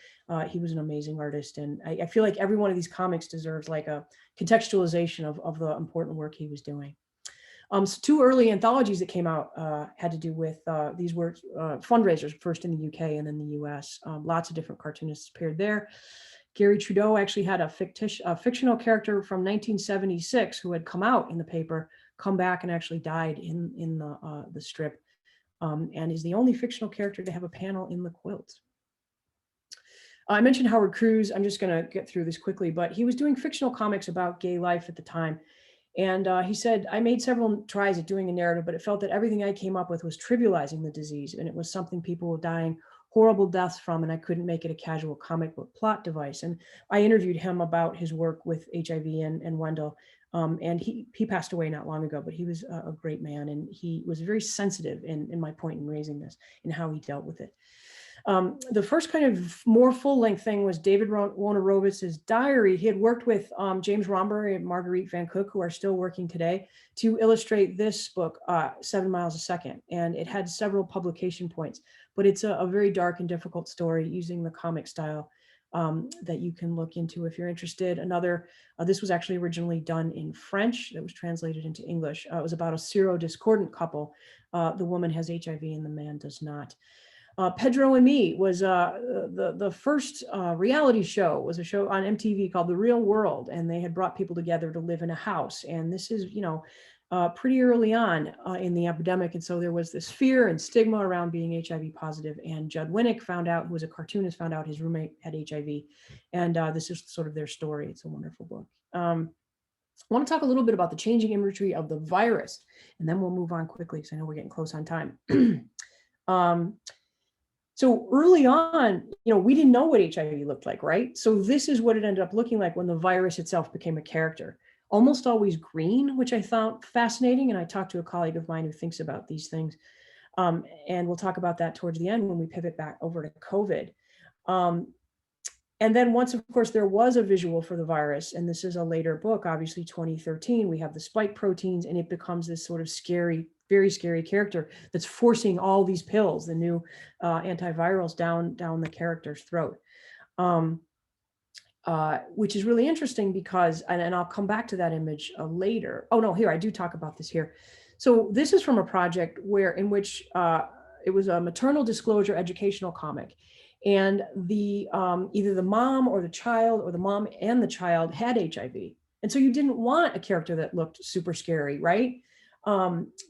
he was an amazing artist, and I feel like every one of these comics deserves like a contextualization of the important work he was doing. So 2 early anthologies that came out had to do with these were fundraisers, first in the UK and then the US. Lots of different cartoonists appeared there. Gary Trudeau actually had a fictional character from 1976 who had come out in the paper, come back and actually died in the strip, and is the only fictional character to have a panel in the quilt. I mentioned Howard Cruz. I'm just going to get through this quickly, but he was doing fictional comics about gay life at the time. And he said, I made several tries at doing a narrative, but it felt that everything I came up with was trivializing the disease. And it was something people were dying horrible deaths from, and I couldn't make it a casual comic book plot device. And I interviewed him about his work with HIV and Wendell. And he passed away not long ago, but he was a great man. And he was very sensitive in my point in raising this and how he dealt with it. The first kind of more full-length thing was David Wojnarowicz's diary. He had worked with James Romberry and Marguerite Van Cook, who are still working today, to illustrate this book, 7 Miles a Second. And it had several publication points, but it's a very dark and difficult story using the comic style that you can look into if you're interested. This was actually originally done in French that was translated into English. It was about a serodiscordant couple. The woman has HIV and the man does not. Pedro and Me was the first reality show, was a show on MTV called The Real World, and they had brought people together to live in a house. And this is, pretty early on in the epidemic. And so there was this fear and stigma around being HIV positive. And Judd Winnick who was a cartoonist, found out his roommate had HIV. And this is sort of their story. It's a wonderful book. I want to talk a little bit about the changing imagery of the virus, and then we'll move on quickly because I know we're getting close on time. So early on, we didn't know what HIV looked like, right? So this is what it ended up looking like when the virus itself became a character. Almost always green, which I found fascinating. And I talked to a colleague of mine who thinks about these things. And we'll talk about that towards the end when we pivot back over to COVID. And then once, of course, there was a visual for the virus, and this is a later book, obviously 2013, we have the spike proteins, and it becomes this sort of scary, very scary character that's forcing all these pills, the new antivirals down the character's throat, which is really interesting because, and I'll come back to that image later. Oh no, here, I do talk about this here. So this is from a project in which it was a maternal disclosure educational comic. And either the mom or the child, or the mom and the child, had HIV. And so you didn't want a character that looked super scary, right?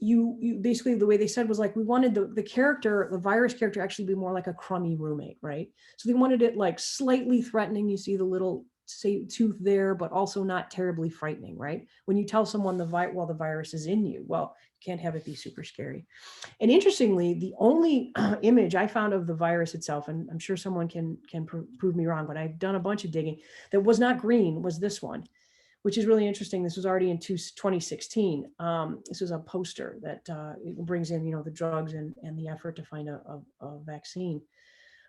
You basically, the way they said was like, we wanted the virus character actually be more like a crummy roommate, right? So they wanted it like slightly threatening. You see the little tooth there, but also not terribly frightening, right? When you tell someone the virus is in you, well, you can't have it be super scary. And interestingly, the only image I found of the virus itself, and I'm sure someone can prove me wrong, but I've done a bunch of digging, that was not green, was this one, which is really interesting. This was already in 2016. This was a poster that brings in, the drugs and the effort to find a vaccine.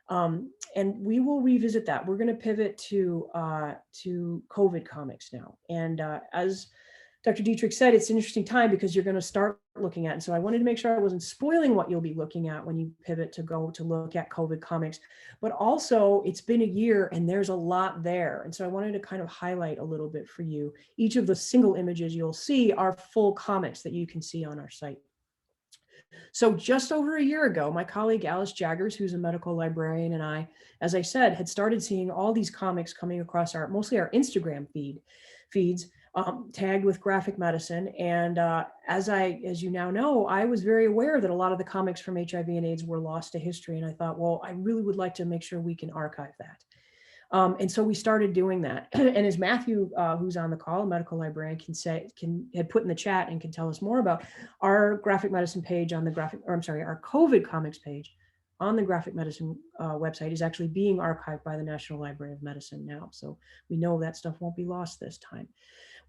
And we will revisit that. We're going to pivot to COVID comics now. And as Dr. Diedrich said, it's an interesting time because you're going to start looking at. And so I wanted to make sure I wasn't spoiling what you'll be looking at when you pivot to go to look at COVID comics. But also, it's been a year and there's a lot there. And so I wanted to kind of highlight a little bit for you. Each of the single images you'll see are full comics that you can see on our site. So just over a year ago, my colleague Alice Jaggers, who's a medical librarian, and I, as I said, had started seeing all these comics coming across mostly our Instagram feeds, tagged with graphic medicine. And as you now know, I was very aware that a lot of the comics from HIV and AIDS were lost to history. And I thought, well, I really would like to make sure we can archive that. And so we started doing that. And as Matthew, who's on the call, a medical librarian, had put in the chat and can tell us more about, our graphic medicine page on the our COVID comics page on the graphic medicine website is actually being archived by the National Library of Medicine now. So we know that stuff won't be lost this time.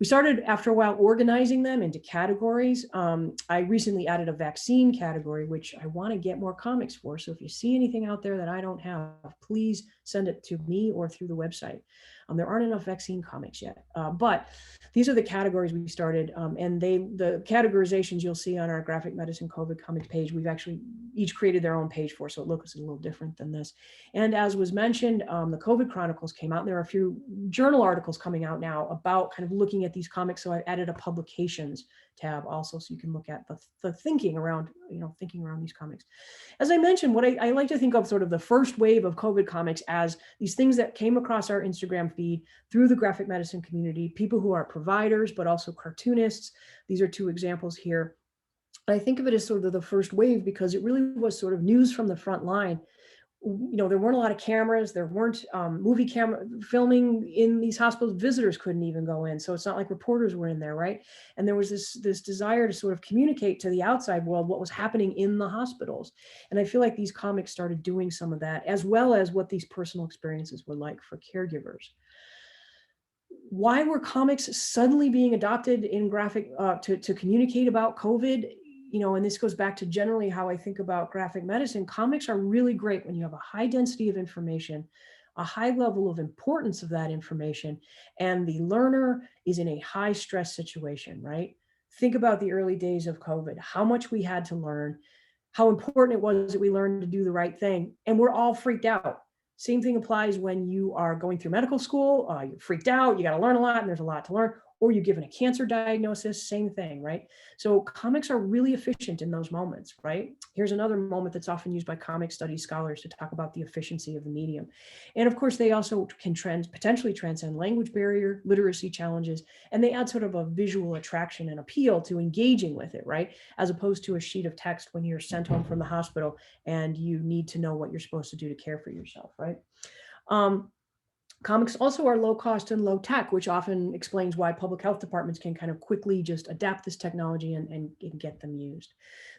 We started after a while organizing them into categories. I recently added a vaccine category, which I want to get more comics for. So if you see anything out there that I don't have, please send it to me or through the website. There aren't enough vaccine comics yet, but these are the categories we started, and the categorizations you'll see on our graphic medicine COVID comics page, we've actually each created their own page for, so it looks a little different than this. And as was mentioned, the COVID Chronicles came out, and there are a few journal articles coming out now about kind of looking at these comics. So I added a publications tab also, so you can look at the thinking around, thinking around these comics. As I mentioned, what I like to think of sort of the first wave of COVID comics as these things that came across our Instagram feed through the graphic medicine community, people who are providers, but also cartoonists. These are two examples here. I think of it as sort of the first wave because it really was sort of news from the front line. There weren't a lot of cameras. There weren't movie camera filming in these hospitals. Visitors couldn't even go in. So it's not like reporters were in there, right? And there was this desire to sort of communicate to the outside world what was happening in the hospitals. And I feel like these comics started doing some of that, as well as what these personal experiences were like for caregivers. Why were comics suddenly being adopted in graphic to communicate about COVID? And this goes back to generally how I think about graphic medicine. Comics are really great when you have a high density of information, a high level of importance of that information, and the learner is in a high stress situation, right? Think about the early days of COVID, how much we had to learn, how important it was that we learned to do the right thing, and we're all freaked out. Same thing applies when you are going through medical school, you're freaked out, you got to learn a lot, and there's a lot to learn. Or you're given a cancer diagnosis, same thing, right? So comics are really efficient in those moments, right? Here's another moment that's often used by comic studies scholars to talk about the efficiency of the medium. And of course, they also can potentially transcend language barrier, literacy challenges, and they add sort of a visual attraction and appeal to engaging with it, right? As opposed to a sheet of text when you're sent home from the hospital and you need to know what you're supposed to do to care for yourself, right? Comics also are low cost and low tech, which often explains why public health departments can kind of quickly just adapt this technology and get them used.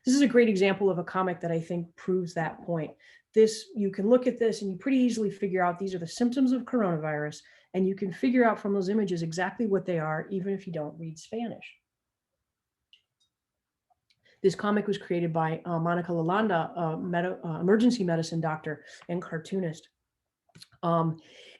This is a great example of a comic that I think proves that point. You can look at this and you pretty easily figure out these are the symptoms of coronavirus, and you can figure out from those images exactly what they are, even if you don't read Spanish. This comic was created by Monica Lalanda, emergency medicine doctor and cartoonist.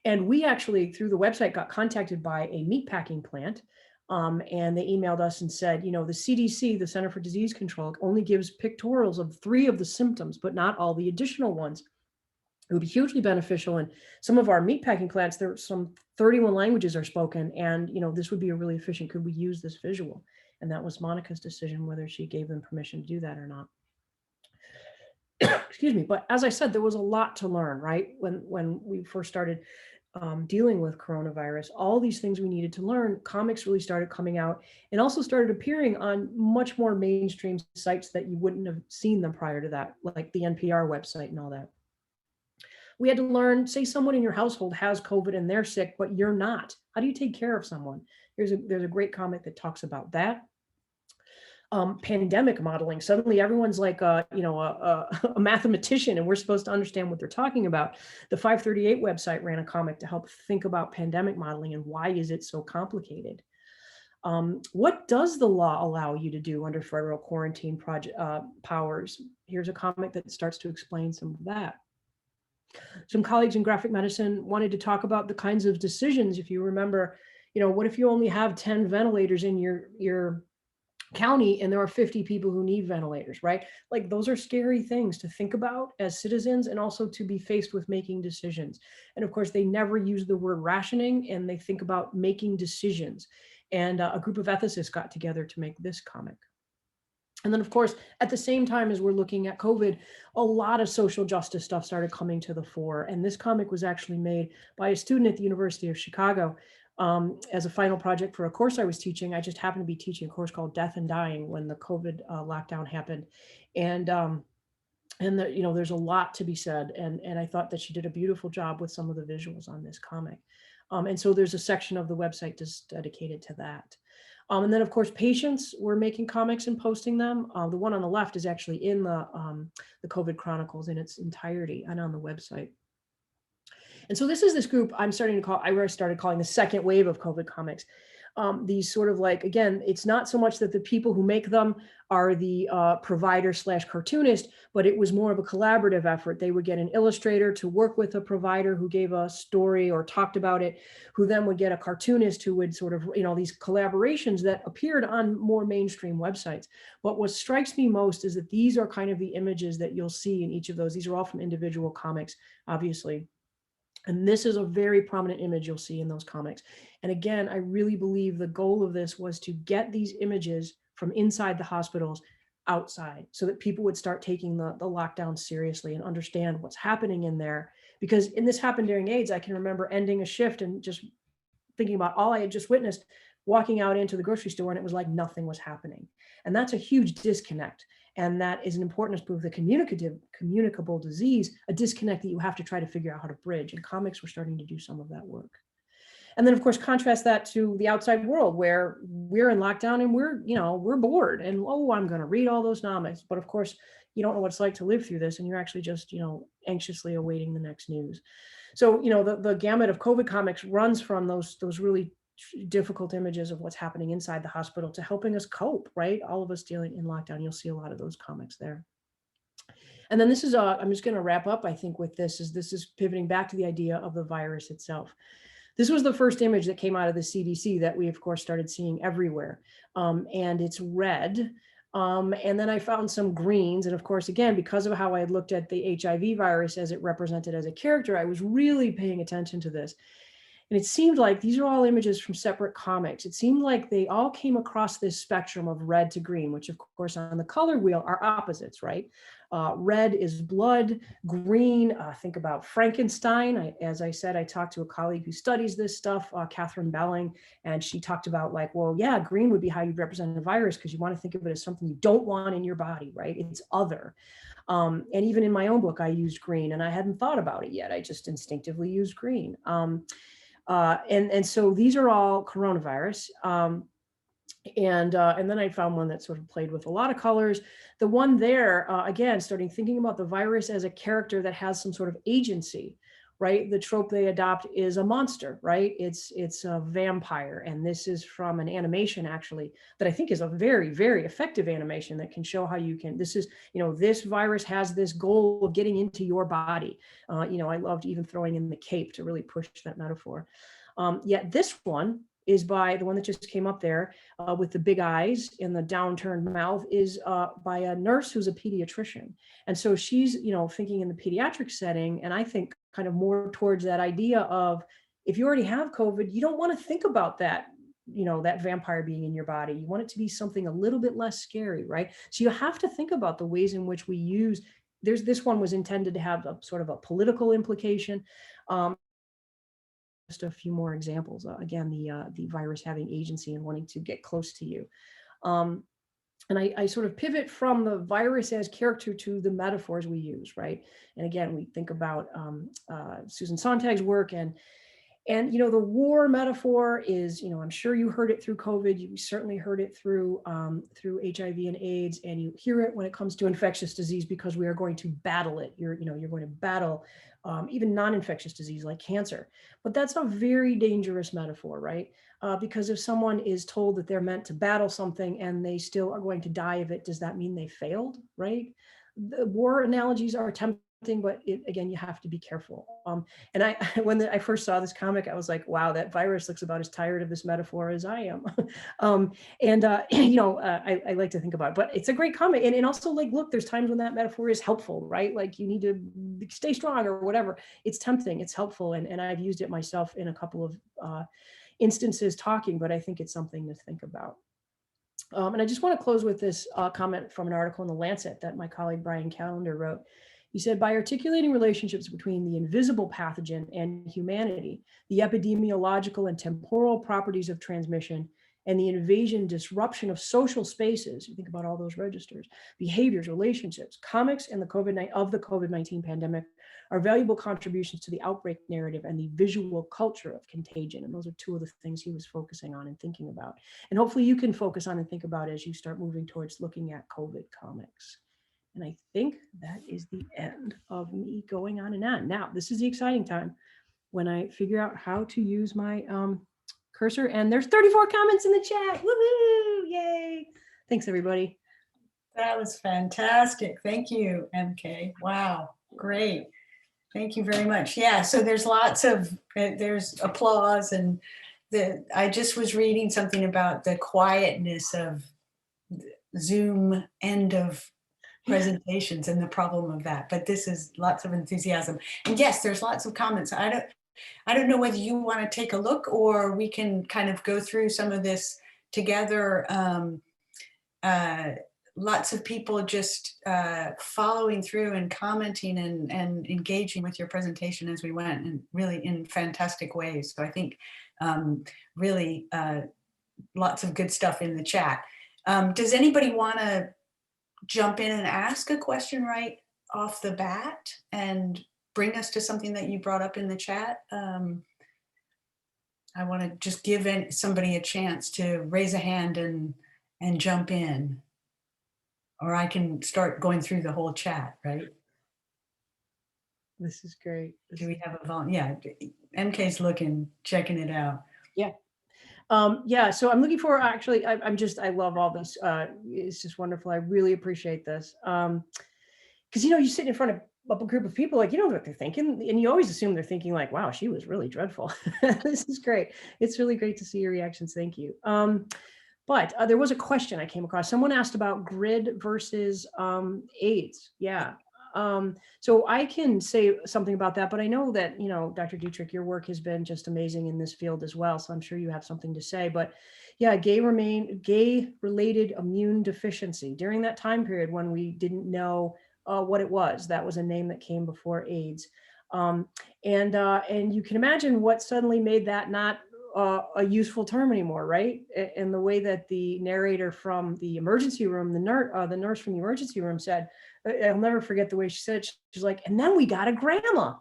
And we actually, through the website, got contacted by a meatpacking plant, and they emailed us and said, the CDC, the Center for Disease Control, only gives pictorials of 3 of the symptoms, but not all the additional ones. It would be hugely beneficial. And some of our meatpacking plants, there are some 31 languages are spoken, and this would be a really efficient. Could we use this visual? And that was Monica's decision whether she gave them permission to do that or not. Excuse me, but as I said, there was a lot to learn, right? When we first started dealing with coronavirus, all these things we needed to learn, comics really started coming out and also started appearing on much more mainstream sites that you wouldn't have seen them prior to that, like the NPR website and all that. We had to learn, say someone in your household has COVID and they're sick, but you're not. How do you take care of someone? There's a great comic that talks about that. Pandemic modeling. Suddenly everyone's like a mathematician and we're supposed to understand what they're talking about. The 538 website ran a comic to help think about pandemic modeling and why is it so complicated. What does the law allow you to do under federal quarantine powers? Here's a comic that starts to explain some of that. Some colleagues in graphic medicine wanted to talk about the kinds of decisions, if you remember, what if you only have 10 ventilators in your county and there are 50 people who need ventilators, right? Like those are scary things to think about as citizens and also to be faced with making decisions. And of course, they never use the word rationing and they think about making decisions. And a group of ethicists got together to make this comic. And then, of course, at the same time as we're looking at COVID, a lot of social justice stuff started coming to the fore. And this comic was actually made by a student at the University of Chicago as a final project for a course I was teaching. I just happened to be teaching a course called Death and Dying when the COVID lockdown happened. And there's a lot to be said. And I thought that she did a beautiful job with some of the visuals on this comic. And so there's a section of the website just dedicated to that. And then, of course, patients were making comics and posting them. The one on the left is actually in the COVID Chronicles in its entirety and on the website. And so this is this group I started calling the second wave of COVID comics. These sort of like, again, it's not so much that the people who make them are the provider / cartoonist, but it was more of a collaborative effort. They would get an illustrator to work with a provider who gave a story or talked about it, who then would get a cartoonist who would sort of, these collaborations that appeared on more mainstream websites. But what strikes me most is that these are kind of the images that you'll see in each of those. These are all from individual comics, obviously. And this is a very prominent image you'll see in those comics. And again, I really believe the goal of this was to get these images from inside the hospitals outside so that people would start taking the lockdown seriously and understand what's happening in there. Because this happened during AIDS, I can remember ending a shift and just thinking about all I had just witnessed, walking out into the grocery store, and it was like nothing was happening. And that's a huge disconnect. And that is an important proof of the communicable disease, a disconnect that you have to try to figure out how to bridge. And comics were starting to do some of that work. And then, of course, contrast that to the outside world where we're in lockdown and we're bored and, I'm going to read all those comics. But of course, you don't know what it's like to live through this. And you're actually just, anxiously awaiting the next news. So, the gamut of COVID comics runs from those really difficult images of what's happening inside the hospital to helping us cope, right? All of us dealing in lockdown. You'll see a lot of those comics there. And then this is, I'm just going to wrap up, I think, with this is pivoting back to the idea of the virus itself. This was the first image that came out of the CDC that we, of course, started seeing everywhere. And it's red. And then I found some greens. And of course, again, because of how I had looked at the HIV virus as it represented as a character, I was really paying attention to this. And it seemed like these are all images from separate comics. It seemed like they all came across this spectrum of red to green, which of course on the color wheel are opposites, right? Red is blood, green, think about Frankenstein. As I said, I talked to a colleague who studies this stuff, Catherine Belling, and she talked about like, well, yeah, green would be how you represent a virus because you want to think of it as something you don't want in your body, right? It's other. And even in my own book, I used green and I hadn't thought about it yet. I just instinctively used green. And so these are all coronavirus. And then I found one that sort of played with a lot of colors. The one there, again, starting thinking about the virus as a character that has some sort of agency, right? The trope they adopt is a monster, right? It's a vampire. And this is from an animation actually that I think is a very, very effective animation that can show how you can, this is, this virus has this goal of getting into your body. I loved even throwing in the cape to really push that metaphor. Yet this one is by the one that just came up there with the big eyes and the downturned mouth is by a nurse who's a pediatrician. And so she's, thinking in the pediatric setting. And I think kind of more towards that idea of if you already have COVID, you don't want to think about that, that vampire being in your body. You want it to be something a little bit less scary, right? So you have to think about the ways in which we use, this one was intended to have a sort of a political implication. Just a few more examples. Again, the virus having agency and wanting to get close to you. And I sort of pivot from the virus as character to the metaphors we use, right? And again, we think about Susan Sontag's work and the war metaphor is, I'm sure you heard it through COVID. You certainly heard it through HIV and AIDS, and you hear it when it comes to infectious disease because we are going to battle it. You're going to battle even non-infectious disease like cancer. But that's a very dangerous metaphor, right? Because if someone is told that they're meant to battle something and they still are going to die of it, does that mean they failed, right? The war analogies are tempting but again, you have to be careful. And when I first saw this comic, I was like, wow, that virus looks about as tired of this metaphor as I am. I like to think about it, but it's a great comic. And also, like, look, there's times when that metaphor is helpful, right? Like, you need to stay strong or whatever. It's tempting, it's helpful. And I've used it myself in a couple of instances talking, but I think it's something to think about. And I just want to close with this comment from an article in The Lancet that my colleague Brian Callender wrote. He said, by articulating relationships between the invisible pathogen and humanity, the epidemiological and temporal properties of transmission, and the invasion disruption of social spaces, you think about all those registers, behaviors, relationships, comics and the COVID-19 pandemic are valuable contributions to the outbreak narrative and the visual culture of contagion. And those are two of the things he was focusing on and thinking about. And hopefully you can focus on and think about as you start moving towards looking at COVID comics. And I think that is the end of me going on and on. Now, this is the exciting time when I figure out how to use my cursor. And there's 34 comments in the chat. Woohoo! Yay! Thanks, everybody. That was fantastic. Thank you, MK. Wow, great. Thank you very much. Yeah, so there's lots of, there's applause, and I just was reading something about the quietness of Zoom end of presentations and the problem of that, but this is lots of enthusiasm. And yes, there's lots of comments. I don't know whether you want to take a look, or we can kind of go through some of this together. Lots of people just following through and commenting and engaging with your presentation as we went, and really in fantastic ways. So I think really lots of good stuff in the chat. Does anybody want to jump in and ask a question right off the bat and bring us to something that you brought up in the chat? I want to just give somebody a chance to raise a hand and jump in, or I can start going through the whole chat, right? This is great. Do we have a volunteer? Yeah, MK's checking it out. Yeah. Yeah, so I'm looking for, actually, I love all this. It's just wonderful. I really appreciate this. Because, you sit in front of a group of people, like, you know what they're thinking, and you always assume they're thinking like, wow, she was really dreadful. This is great. It's really great to see your reactions. Thank you. But there was a question I came across. Someone asked about GRID versus AIDS. Yeah. So I can say something about that, but I know that, Dr. Diedrich, your work has been just amazing in this field as well. So I'm sure you have something to say, but yeah, gay-related immune deficiency during that time period when we didn't know what it was. That was a name that came before AIDS. And you can imagine what suddenly made that not a useful term anymore, right? And the way that the narrator from the emergency room, the nurse from the emergency room said, I'll never forget the way she said it. She's like, and then we got a grandma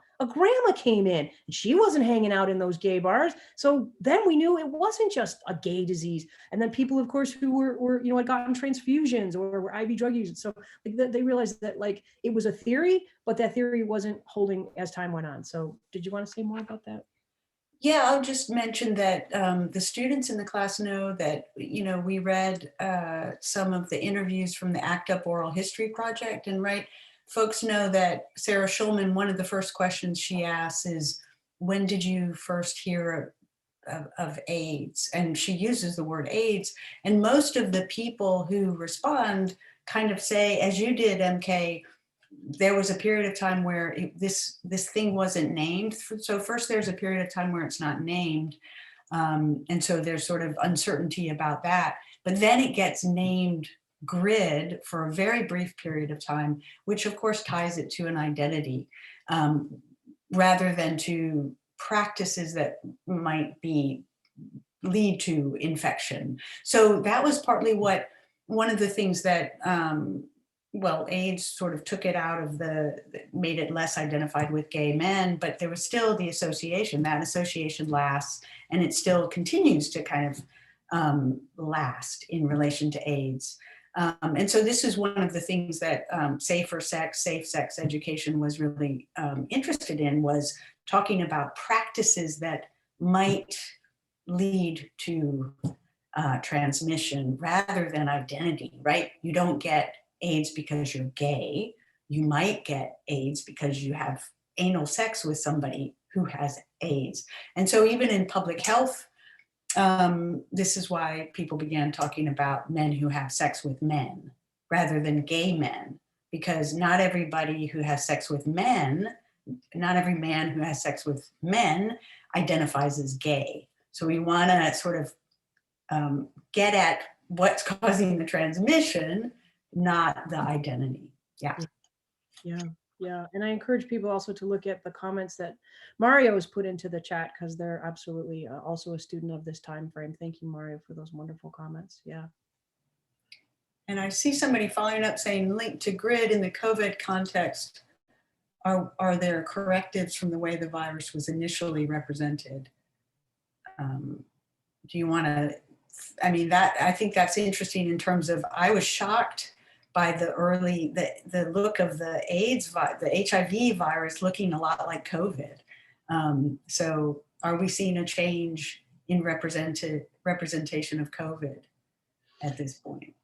came in, and she wasn't hanging out in those gay bars. So then we knew it wasn't just a gay disease. And then people, of course, who were had gotten transfusions or were IV drug users. So they realized that it was a theory, but that theory wasn't holding as time went on. So did you want to say more about that? Yeah, I'll just mention that the students in the class know that, we read some of the interviews from the ACT UP Oral History Project, and folks know that Sarah Schulman, one of the first questions she asks is, when did you first hear of AIDS? And she uses the word AIDS, and most of the people who respond kind of say, as you did, MK, there was a period of time where this thing wasn't named. So first there's a period of time where it's not named. And so there's sort of uncertainty about that. But then it gets named GRID for a very brief period of time, which of course ties it to an identity rather than to practices that might lead to infection. So that was partly one of the things that AIDS sort of took it out of made it less identified with gay men, but there was still the association. That association lasts, and it still continues to kind of last in relation to AIDS. And so this is one of the things that safe sex education was really interested in, was talking about practices that might lead to transmission rather than identity, right? You don't get AIDS because you're gay. you might get AIDS because you have anal sex with somebody who has AIDS. And so even in public health, this is why people began talking about men who have sex with men rather than gay men, because not everybody who has sex with men, not every man who has sex with men identifies as gay. So we want to sort of get at what's causing the transmission, not the identity. Yeah. Yeah. And I encourage people also to look at the comments that Mario has put into the chat, because they're absolutely also a student of this time frame. Thank you, Mario, for those wonderful comments. Yeah. And I see somebody following up saying, linked to GRID in the COVID context, are there correctives from the way the virus was initially represented? Do you want to, I mean, I think that's interesting in terms of, I was shocked by the look of the the HIV virus looking a lot like COVID. So are we seeing a change in representation of COVID at this point?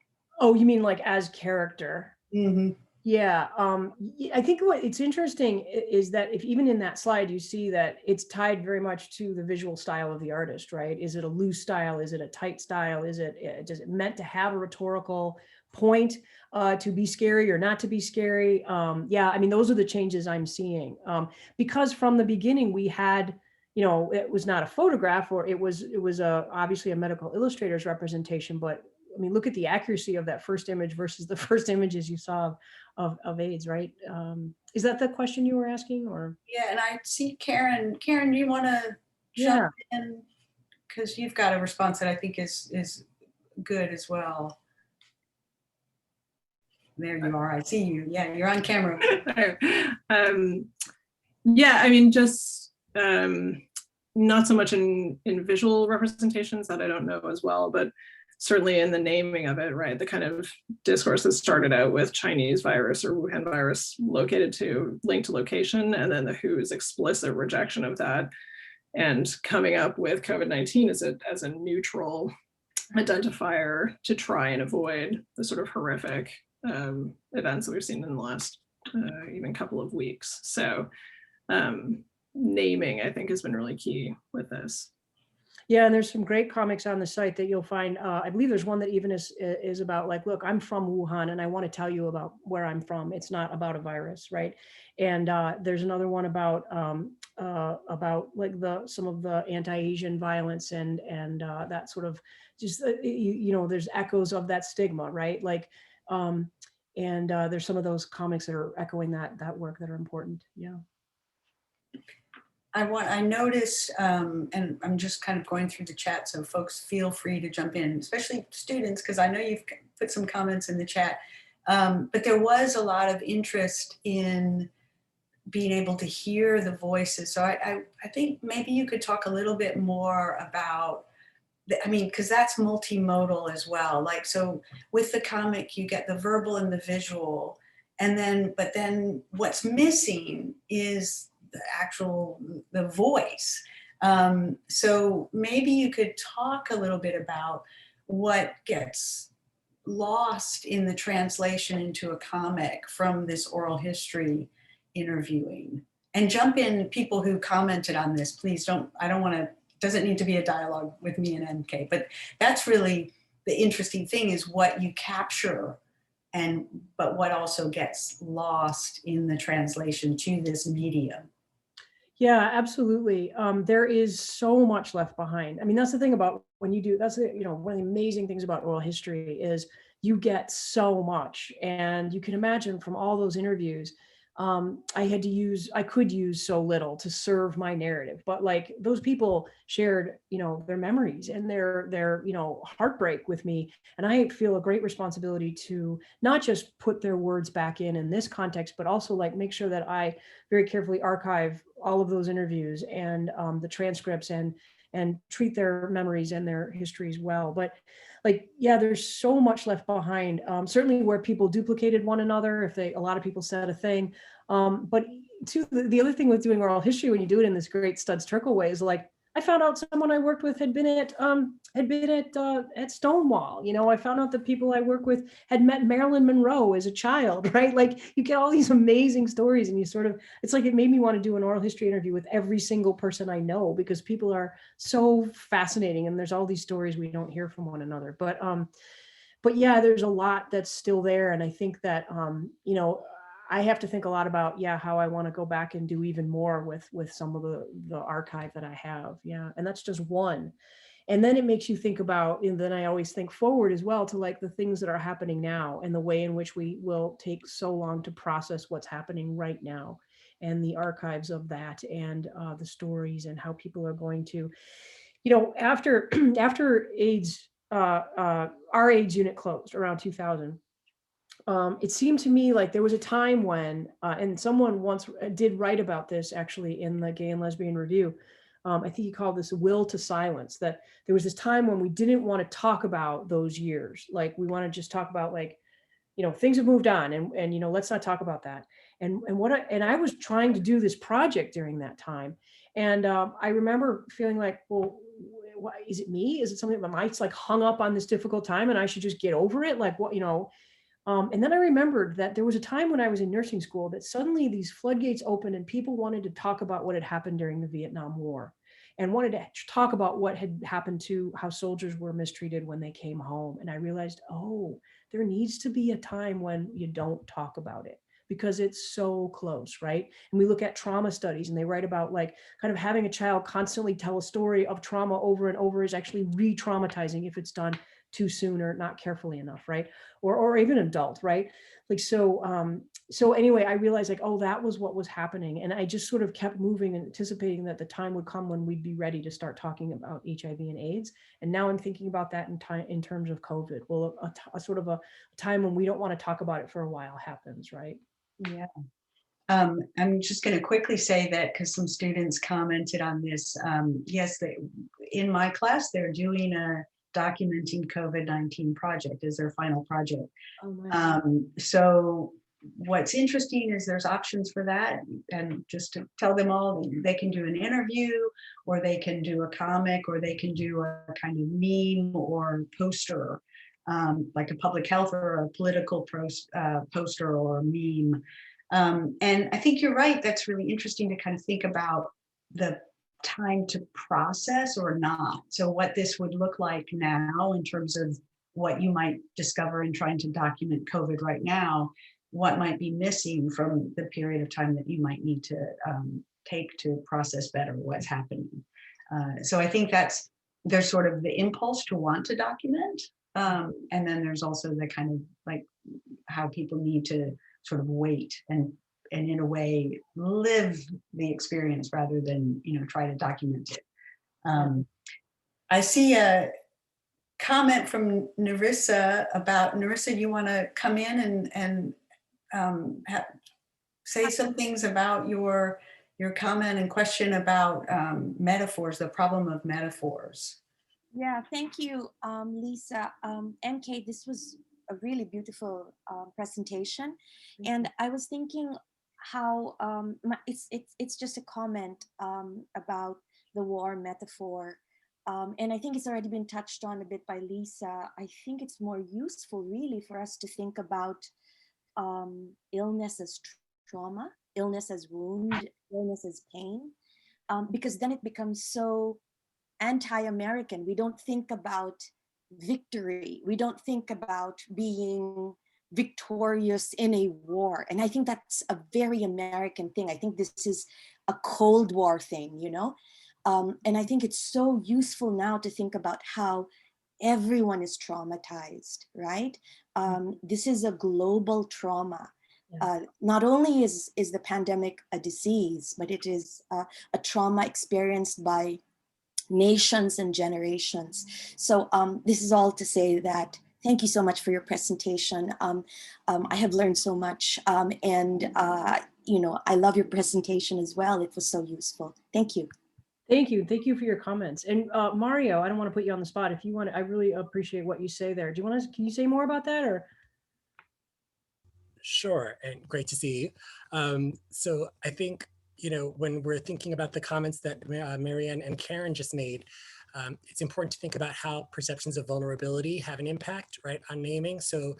Oh, you mean like as character? Mm-hmm. Yeah, I think what it's interesting is that if even in that slide, you see that it's tied very much to the visual style of the artist, right? Is it a loose style? Is it a tight style? Is it meant to have a rhetorical point to be scary or not to be scary? Yeah, I mean, those are the changes I'm seeing, because from the beginning we had, it was not a photograph, or it was obviously a medical illustrator's representation, but I mean, look at the accuracy of that first image versus the first images you saw of AIDS, right? Is that the question you were asking, or? Yeah, and I see Karen. Karen, do you want to jump in? Because you've got a response that I think is good as well. There you are. I see you. Yeah, you're on camera. Yeah, I mean, just not so much in visual representations that I don't know as well, but certainly in the naming of it, right? The kind of discourse that started out with Chinese virus or Wuhan virus linked to location, and then the WHO's explicit rejection of that, and coming up with COVID-19 as a neutral identifier to try and avoid the sort of horrific events that we've seen in the last even couple of weeks. So naming, I think, has been really key with this. Yeah, and there's some great comics on the site that you'll find. I believe there's one that even is about like, look, I'm from Wuhan and I want to tell you about where I'm from. It's not about a virus, right? And there's another one about like some of the anti-Asian violence and that sort of just there's echoes of that stigma, right? Like, and there's some of those comics that are echoing that work that are important. Yeah. I noticed, and I'm just kind of going through the chat, so folks feel free to jump in, especially students, because I know you've put some comments in the chat. But there was a lot of interest in being able to hear the voices. So I think maybe you could talk a little bit more about, because that's multimodal as well. Like, so with the comic, you get the verbal and the visual, but then what's missing is the voice. So maybe you could talk a little bit about what gets lost in the translation into a comic from this oral history interviewing. And jump in, people who commented on this, please doesn't need to be a dialogue with me and MK, but that's really the interesting thing, is what you capture but what also gets lost in the translation to this medium. Yeah, absolutely. There is so much left behind. I mean, that's the thing about when you do, one of the amazing things about oral history is you get so much. And you can imagine from all those interviews, I could use so little to serve my narrative, but like those people shared, their memories and their heartbreak with me. And I feel a great responsibility to not just put their words back in this context, but also like make sure that I very carefully archive all of those interviews and the transcripts and treat their memories and their histories well. But like, yeah, there's so much left behind. Certainly where people duplicated one another, a lot of people said a thing. But the other thing with doing oral history, when you do it in this great Studs Terkel way, is like, I found out someone I worked with had been at Stonewall. You know, I found out that people I work with had met Marilyn Monroe as a child, right? Like you get all these amazing stories, and you sort of, it's like it made me want to do an oral history interview with every single person I know, because people are so fascinating, and there's all these stories we don't hear from one another. But yeah, there's a lot that's still there, and I think that you know, I have to think a lot about, yeah, how I want to go back and do even more with some of the archive that I have. Yeah, and that's just one. And then it makes you think about, and then I always think forward as well to like the things that are happening now and the way in which we will take so long to process what's happening right now, and the archives of that, and the stories, and how people are going to, you know, after after AIDS, our AIDS unit closed around 2000. It seemed to me like there was a time when, and someone once did write about this actually in the Gay and Lesbian Review. I think he called this will to silence, that there was this time when we didn't want to talk about those years. Like we want to just talk about, like, you know, things have moved on, and you know, let's not talk about that. And I was trying to do this project during that time. And I remember feeling like, well, why, is it me? Is it something that my like hung up on this difficult time and I should just get over it? Like what, you know? And then I remembered that there was a time when I was in nursing school that suddenly these floodgates opened and people wanted to talk about what had happened during the Vietnam War, and wanted to talk about what had happened to how soldiers were mistreated when they came home. And I realized, oh, there needs to be a time when you don't talk about it, because it's so close, right? And we look at trauma studies, and they write about like kind of having a child constantly tell a story of trauma over and over is actually re-traumatizing if it's done too soon or not carefully enough, right? Or even adult, right? Like, so anyway, I realized like, oh, that was what was happening. And I just sort of kept moving and anticipating that the time would come when we'd be ready to start talking about HIV and AIDS. And now I'm thinking about that in terms of COVID. Well, a sort of a time when we don't want to talk about it for a while happens, right? Yeah. I'm just going to quickly say that because some students commented on this. Yes, in my class, they're doing a documenting COVID-19 project as their final project. Oh, nice. So what's interesting is there's options for that. And just to tell them all, they can do an interview, or they can do a comic, or they can do a kind of meme or poster, like a public health or a political poster or a meme. And I think you're right. That's really interesting to kind of think about the time to process or not. So what this would look like now in terms of what you might discover in trying to document COVID right now, what might be missing from the period of time that you might need to take to process better what's happening. So I think there's sort of the impulse to want to document. And then there's also the kind of like how people need to sort of wait and in a way live the experience rather than, you know, try to document it. I see a comment from Narissa about, Narissa, you want to come in and say some things about your comment and question about metaphors, the problem of metaphors. Yeah, thank you, Lisa. MK, this was a really beautiful presentation. And I was thinking how it's just a comment about the war metaphor. And I think it's already been touched on a bit by Lisa. I think it's more useful really for us to think about illness as trauma, illness as wound, illness as pain, because then it becomes so anti-American. We don't think about victory. We don't think about being victorious in a war. And I think that's a very American thing. I think this is a Cold War thing, you know? And I think it's so useful now to think about how everyone is traumatized, right? This is a global trauma. Not only is the pandemic a disease, but it is a trauma experienced by nations and generations. So this is all to say that thank you so much for your presentation. I have learned so much, and you know, I love your presentation as well. It was so useful. Thank you. Thank you. Thank you for your comments. And Mario, I don't want to put you on the spot. If you want, I really appreciate what you say there. Do you want to, can you say more about that or? Sure, and great to see you. So I think you know, when we're thinking about the comments that Marianne and Karen just made, it's important to think about how perceptions of vulnerability have an impact, right, on naming. So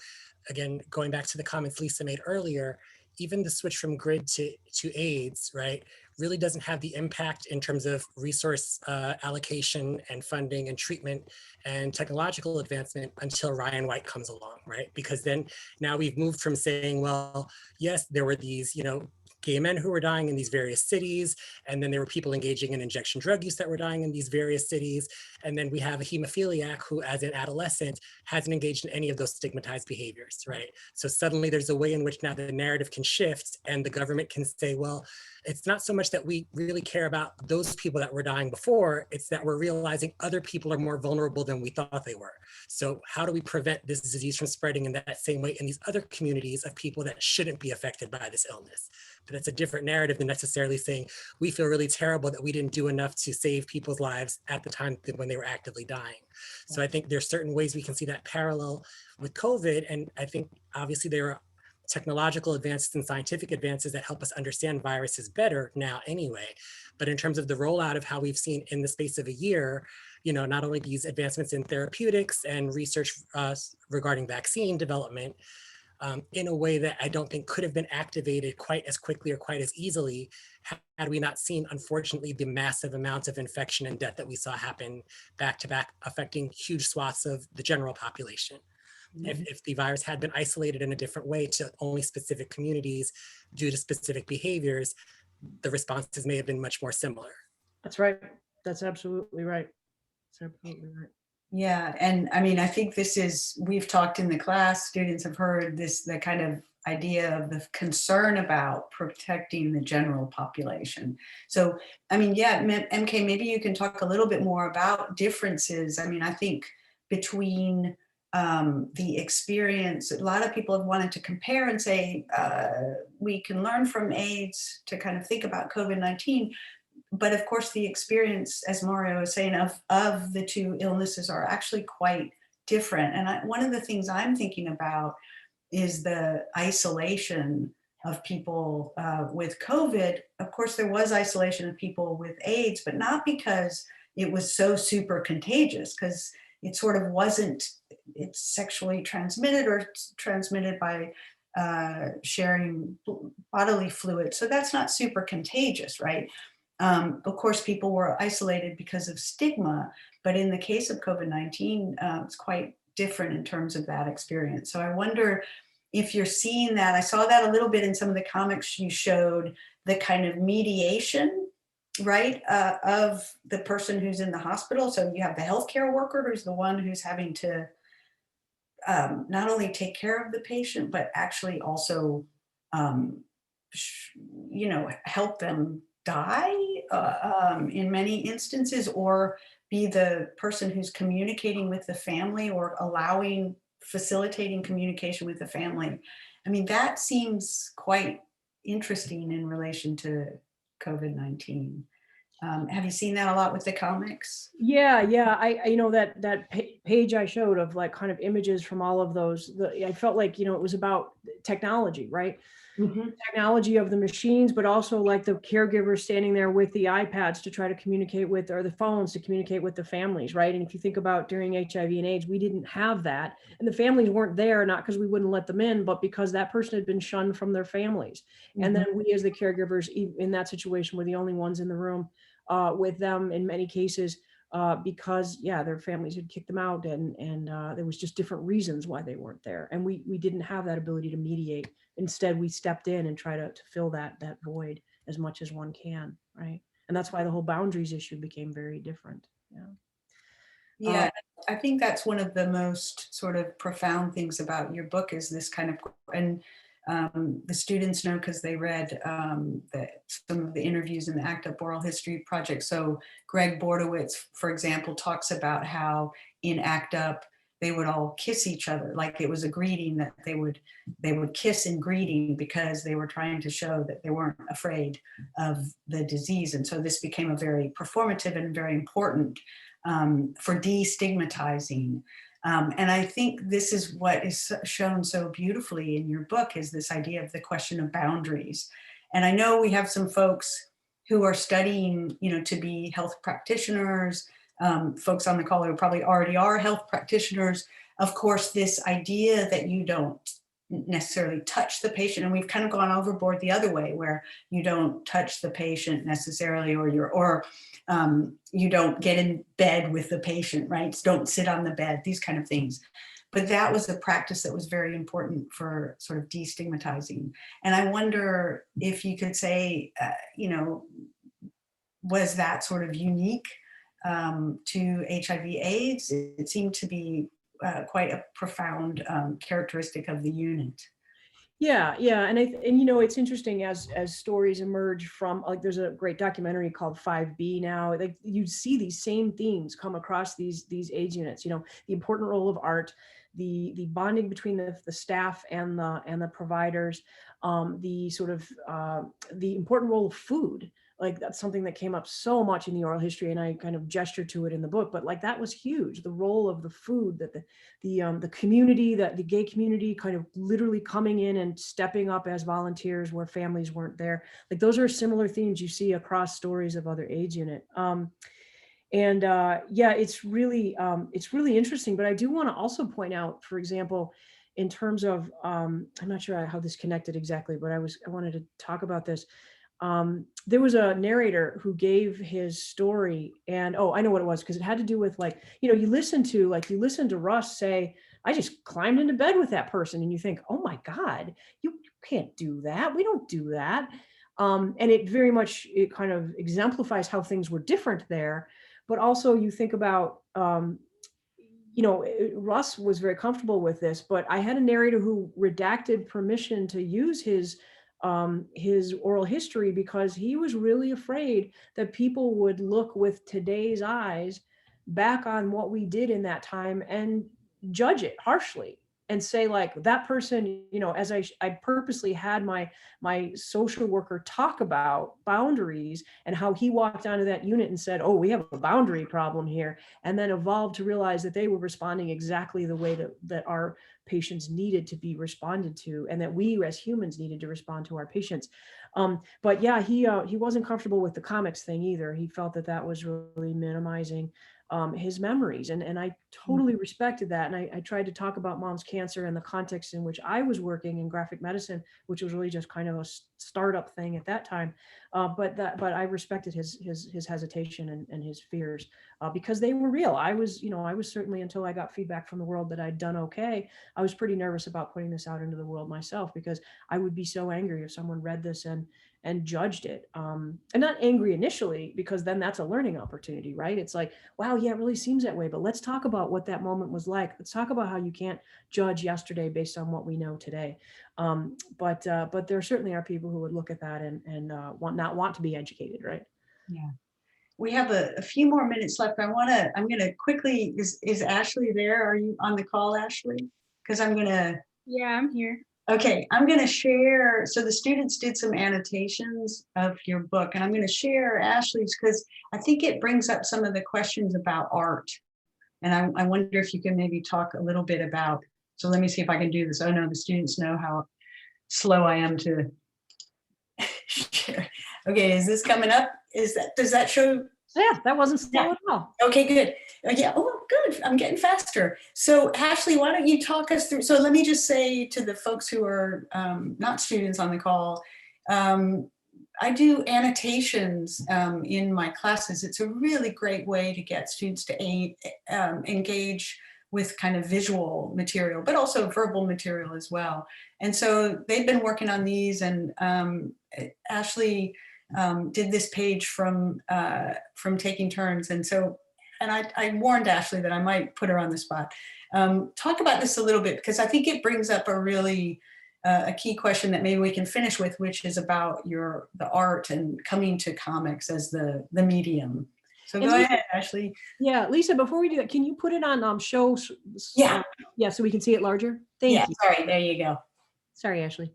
again, going back to the comments Lisa made earlier, even the switch from GRID to AIDS, right, really doesn't have the impact in terms of resource allocation and funding and treatment and technological advancement until Ryan White comes along, right? Because then now we've moved from saying, well, yes, there were these, you know, gay men who were dying in these various cities, and then there were people engaging in injection drug use that were dying in these various cities. And then we have a hemophiliac who, as an adolescent, hasn't engaged in any of those stigmatized behaviors, right? So suddenly there's a way in which now the narrative can shift and the government can say, well, it's not so much that we really care about those people that were dying before, it's that we're realizing other people are more vulnerable than we thought they were. So how do we prevent this disease from spreading in that same way in these other communities of people that shouldn't be affected by this illness? But that's a different narrative than necessarily saying, we feel really terrible that we didn't do enough to save people's lives at the time when they were actively dying. So I think there's certain ways we can see that parallel with COVID. And I think obviously there are technological advances and scientific advances that help us understand viruses better now anyway. But in terms of the rollout of how we've seen in the space of a year, you know, not only these advancements in therapeutics and research regarding vaccine development, in a way that I don't think could have been activated quite as quickly or quite as easily had we not seen, unfortunately, the massive amounts of infection and death that we saw happen back to back, affecting huge swaths of the general population. If the virus had been isolated in a different way to only specific communities due to specific behaviors, the responses may have been much more similar. That's right. That's absolutely right. That's absolutely right. Yeah, and I mean, I think this is, we've talked in the class, students have heard this, the kind of idea of the concern about protecting the general population. So, I mean, yeah, MK, maybe you can talk a little bit more about differences. I mean, I think between the experience, a lot of people have wanted to compare and say, we can learn from AIDS to kind of think about COVID-19. But of course, the experience, as Mario was saying, of the two illnesses are actually quite different. And one of the things I'm thinking about is the isolation of people with COVID. Of course, there was isolation of people with AIDS, but not because it was so super contagious, because it sort of wasn't, it's sexually transmitted or transmitted by sharing bodily fluid. So that's not super contagious, right? Of course, people were isolated because of stigma, but in the case of COVID-19, it's quite different in terms of that experience. So I wonder if you're seeing that. I saw that a little bit in some of the comics you showed, the kind of mediation, right, of the person who's in the hospital. So you have the healthcare worker who's the one who's having to not only take care of the patient, but actually also, you know, help them die in many instances, or be the person who's communicating with the family or facilitating communication with the family. I mean, that seems quite interesting in relation to COVID-19. Have you seen that a lot with the comics? Yeah, I you know, that page I showed of like kind of images from all of those, I felt like, you know, it was about technology, right? Mm-hmm. Technology of the machines, but also like the caregivers standing there with the iPads to try to communicate with, or the phones to communicate with the families, right? And if you think about during HIV and AIDS, we didn't have that. And the families weren't there, not because we wouldn't let them in, but because that person had been shunned from their families. Mm-hmm. And then we as the caregivers in that situation were the only ones in the room with them in many cases, because their families had kicked them out, and there was just different reasons why they weren't there. And we didn't have that ability to mediate. Instead, we stepped in and tried to fill that void as much as one can, right? And that's why the whole boundaries issue became very different. Yeah, I think that's one of the most sort of profound things about your book is this kind of, and the students know because they read some of the interviews in the ACT UP Oral History Project. So Greg Bordowitz, for example, talks about how in ACT UP, they would all kiss each other, like it was a greeting, that they would kiss in greeting because they were trying to show that they weren't afraid of the disease. And so this became a very performative and very important for destigmatizing. And I think this is what is shown so beautifully in your book, is this idea of the question of boundaries. And I know we have some folks who are studying, to be health practitioners, folks on the call who probably already are health practitioners. Of course, this idea that you don't necessarily touch the patient, and we've kind of gone overboard the other way, where you don't touch the patient necessarily, or you don't get in bed with the patient, right? Don't sit on the bed, these kind of things. But that was a practice that was very important for sort of destigmatizing. And I wonder if you could say, was that sort of unique to HIV/AIDS? It seemed to be quite a profound characteristic of the unit. Yeah, and it's interesting as stories emerge from, like, there's a great documentary called 5B now. Like, you see these same themes come across these AIDS units. The important role of art, the bonding between the staff and the providers, the sort of the important role of food. Like, that's something that came up so much in the oral history, and I kind of gestured to it in the book, but like, that was huge. The role of the food, that the community, that the gay community kind of literally coming in and stepping up as volunteers where families weren't there. Like, those are similar themes you see across stories of other AIDS unit. It's really interesting, but I do want to also point out, for example, in terms of, I'm not sure how this connected exactly, but I wanted to talk about this. There was a narrator who gave his story, and I know what it was, because it had to do with, like, you listen to Russ say, I just climbed into bed with that person, and you think, oh my God, you can't do that. We don't do that. And it kind of exemplifies how things were different there. But also you think about, Russ was very comfortable with this, but I had a narrator who redacted permission to use his oral history because he was really afraid that people would look with today's eyes back on what we did in that time and judge it harshly and say, like, that person, as I purposely had my social worker talk about boundaries and how he walked onto that unit and said, oh, we have a boundary problem here, and then evolved to realize that they were responding exactly the way that our patients needed to be responded to, and that we as humans needed to respond to our patients. But yeah, he wasn't comfortable with the comics thing either. He felt that was really minimizing his memories, and I totally respected that. And I tried to talk about mom's cancer and the context in which I was working in graphic medicine, which was really just kind of a startup thing at that time. But I respected his hesitation and his fears because they were real. I was certainly, until I got feedback from the world that I'd done okay, I was pretty nervous about putting this out into the world myself, because I would be so angry if someone read this and judged it. And not angry initially, because then that's a learning opportunity, right? It's like, wow, yeah, it really seems that way, but let's talk about what that moment was like. Let's talk about how you can't judge yesterday based on what we know today. But there certainly are people who would look at that and not want to be educated, right? Yeah. We have a few more minutes left. I'm gonna quickly, is Ashley there? Are you on the call, Ashley? Because Yeah, I'm here. Okay, I'm going to share. So the students did some annotations of your book, and I'm going to share Ashley's because I think it brings up some of the questions about art. And I wonder if you can maybe talk a little bit about, so let me see if I can do this. Oh no, the students know how slow I am to share. Okay, is this coming up? Does that show? Yeah, that wasn't slow at all. Okay, good. Yeah, oh, good. I'm getting faster. So Ashley, why don't you talk us through, so let me just say to the folks who are not students on the call, I do annotations in my classes. It's a really great way to get students to engage with kind of visual material, but also verbal material as well. And so they've been working on these, and Ashley did this page from taking turns. And so, and I warned Ashley that I might put her on the spot. Talk about this a little bit, because I think it brings up a really a key question that maybe we can finish with, which is about the art and coming to comics as the medium. So go ahead, Ashley. Yeah, Lisa, before we do that, can you put it on show? Yeah. Yeah, so we can see it larger? Thank you. Sorry, there you go. Sorry, Ashley.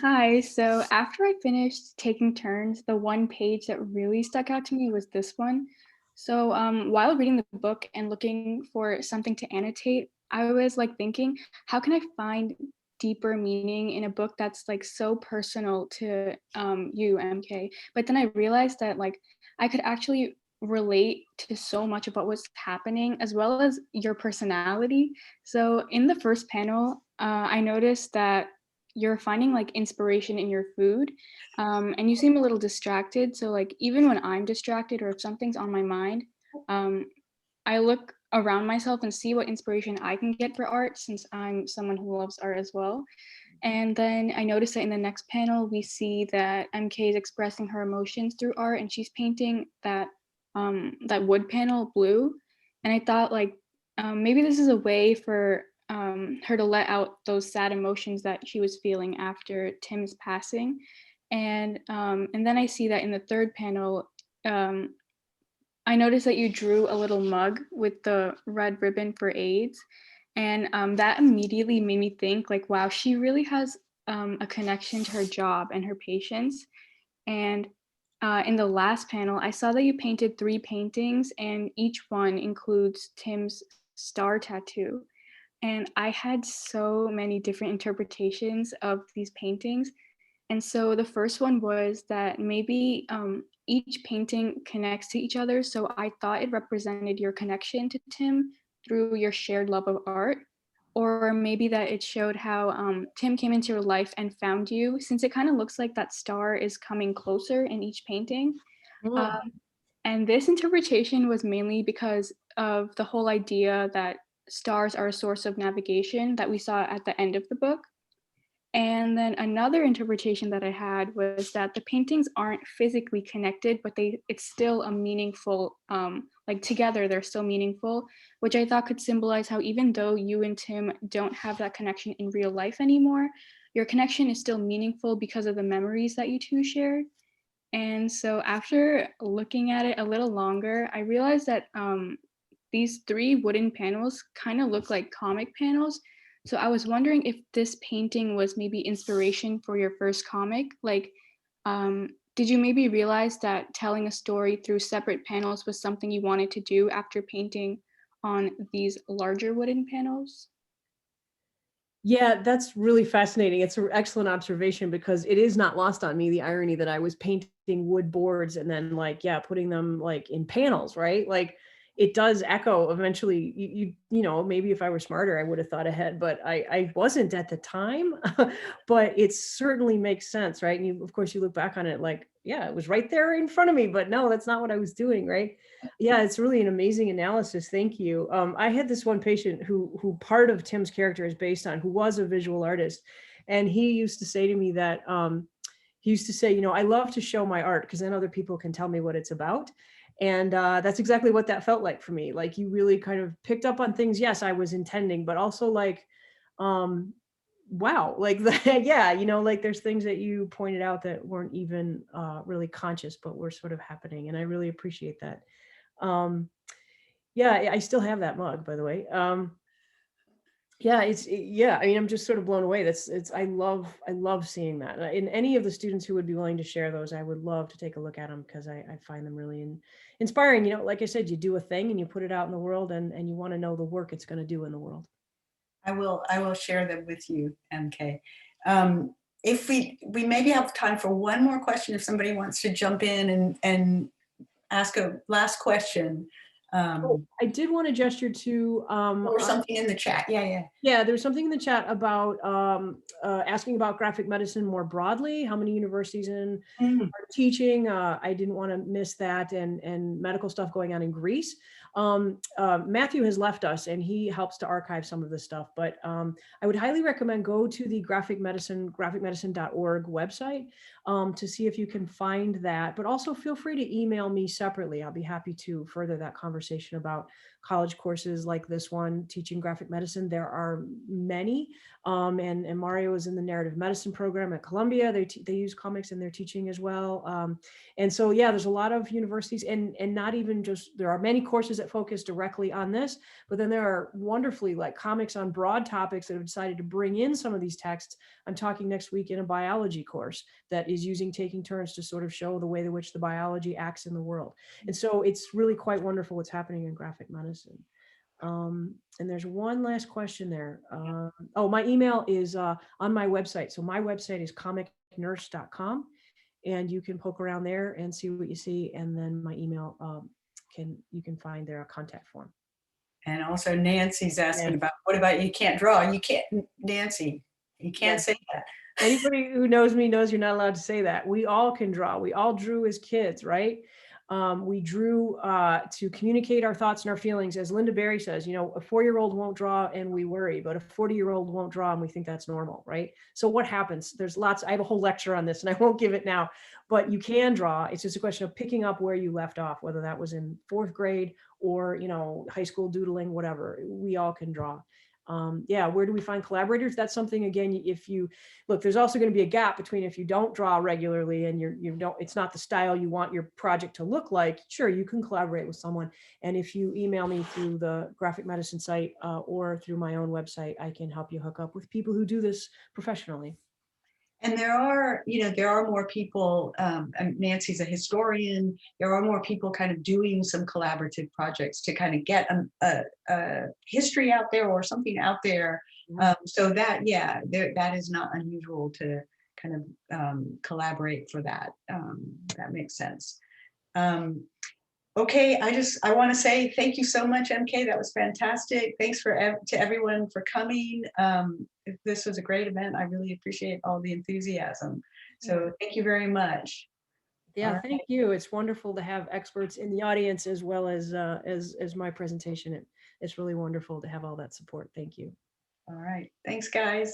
Hi, so after I finished taking turns, the one page that really stuck out to me was this one. So while reading the book and looking for something to annotate, I was like thinking, how can I find deeper meaning in a book that's like so personal to you, MK. But then I realized that like I could actually relate to so much of what was happening, as well as your personality. So in the first panel, I noticed that you're finding like inspiration in your food, and you seem a little distracted. So like even when I'm distracted or if something's on my mind, I look around myself and see what inspiration I can get for art, since I'm someone who loves art as well. And then I noticed that in the next panel, we see that MK is expressing her emotions through art, and she's painting that wood panel blue. And I thought like maybe this is a way for her to let out those sad emotions that she was feeling after Tim's passing. And then I see that in the third panel, I noticed that you drew a little mug with the red ribbon for AIDS. And that immediately made me think like, wow, she really has a connection to her job and her patients. And in the last panel, I saw that you painted 3 paintings, and each one includes Tim's star tattoo. And I had so many different interpretations of these paintings. And so the first one was that maybe each painting connects to each other. So I thought it represented your connection to Tim through your shared love of art. Or maybe that it showed how Tim came into your life and found you, since it kind of looks like that star is coming closer in each painting. And this interpretation was mainly because of the whole idea that stars are a source of navigation that we saw at the end of the book. And then another interpretation that I had was that the paintings aren't physically connected, but it's still a meaningful, like together they're still meaningful, which I thought could symbolize how even though you and Tim don't have that connection in real life anymore, your connection is still meaningful because of the memories that you two shared. And so after looking at it a little longer, I realized that these 3 wooden panels kind of look like comic panels. So I was wondering if this painting was maybe inspiration for your first comic. Like, did you maybe realize that telling a story through separate panels was something you wanted to do after painting on these larger wooden panels? Yeah, that's really fascinating. It's an excellent observation, because it is not lost on me, the irony that I was painting wood boards and then like, yeah, putting them like in panels, right? Like it does echo eventually. You know, maybe if I were smarter, I would have thought ahead, but I wasn't at the time. But it certainly makes sense, right? And you, of course, you look back on it like, yeah, it was right there in front of me, but no, that's not what I was doing, right? Yeah, it's really an amazing analysis. Thank you. I had this one patient who part of Tim's character is based on, who was a visual artist, and he used to say to me that he used to say, you know, I love to show my art because then other people can tell me what it's about. And that's exactly what that felt like for me. Like you really kind of picked up on things, yes, I was intending, but also like, wow, like that, yeah, you know, like there's things that you pointed out that weren't even really conscious, but were sort of happening. And I really appreciate that. Yeah, I still have that mug, by the way. Yeah, yeah, I mean, I'm just sort of blown away. I love seeing that. In any of the students who would be willing to share those, I would love to take a look at them, because I find them really inspiring. You know, like I said, you do a thing and you put it out in the world, and you want to know the work it's going to do in the world. I will share them with you, MK. If we maybe have time for one more question, if somebody wants to jump in and ask a last question. I did want to gesture to or something in the chat. Yeah, there was something in the chat about asking about graphic medicine more broadly, how many universities are teaching. I didn't want to miss that, and medical stuff going on in Greece. Matthew has left us, and he helps to archive some of this stuff, but I would highly recommend go to the graphicmedicine.org website to see if you can find that, but also feel free to email me separately. I'll be happy to further that conversation about college courses like this one, teaching graphic medicine. There are many, and Mario is in the narrative medicine program at Columbia. They use comics in their teaching as well. And so, yeah, there's a lot of universities, and not even just, there are many courses that focus directly on this, but then there are wonderfully like comics on broad topics that have decided to bring in some of these texts. I'm talking next week in a biology course that is using taking turns to sort of show the way in which the biology acts in the world. And so it's really quite wonderful what's happening in graphic medicine. And there's one last question there. Oh, my email is on my website. So my website is comicnurse.com, and you can poke around there and see what you see. And then my email you can find there a contact form. And also Nancy's asking about, what about you can't draw? You can't, Nancy, you can't say that. Anybody who knows me knows you're not allowed to say that. We all can draw. We all drew as kids, right? We drew to communicate our thoughts and our feelings. As Linda Berry says, you know, a 4-year-old won't draw and we worry, but a 40-year-old won't draw and we think that's normal, right? So what happens? There's lots, I have a whole lecture on this and I won't give it now, but you can draw. It's just a question of picking up where you left off, whether that was in 4th grade or, you know, high school doodling, whatever. We all can draw. Yeah, where do we find collaborators? That's something, again, if you look, there's also going to be a gap between if you don't draw regularly and you don't, it's not the style you want your project to look like. Sure, you can collaborate with someone. And if you email me through the graphic medicine site or through my own website, I can help you hook up with people who do this professionally. And there are, you know, there are more people, Nancy's a historian, there are more people kind of doing some collaborative projects to kind of get a history out there or something out there. So that, yeah, that is not unusual to kind of collaborate for that. That makes sense. Okay, I want to say thank you so much, MK. That was fantastic. Thanks to everyone for coming. This was a great event. I really appreciate all the enthusiasm. So thank you very much. Yeah, thank you. It's wonderful to have experts in the audience as well as my presentation. It's really wonderful to have all that support. Thank you. All right. Thanks, guys.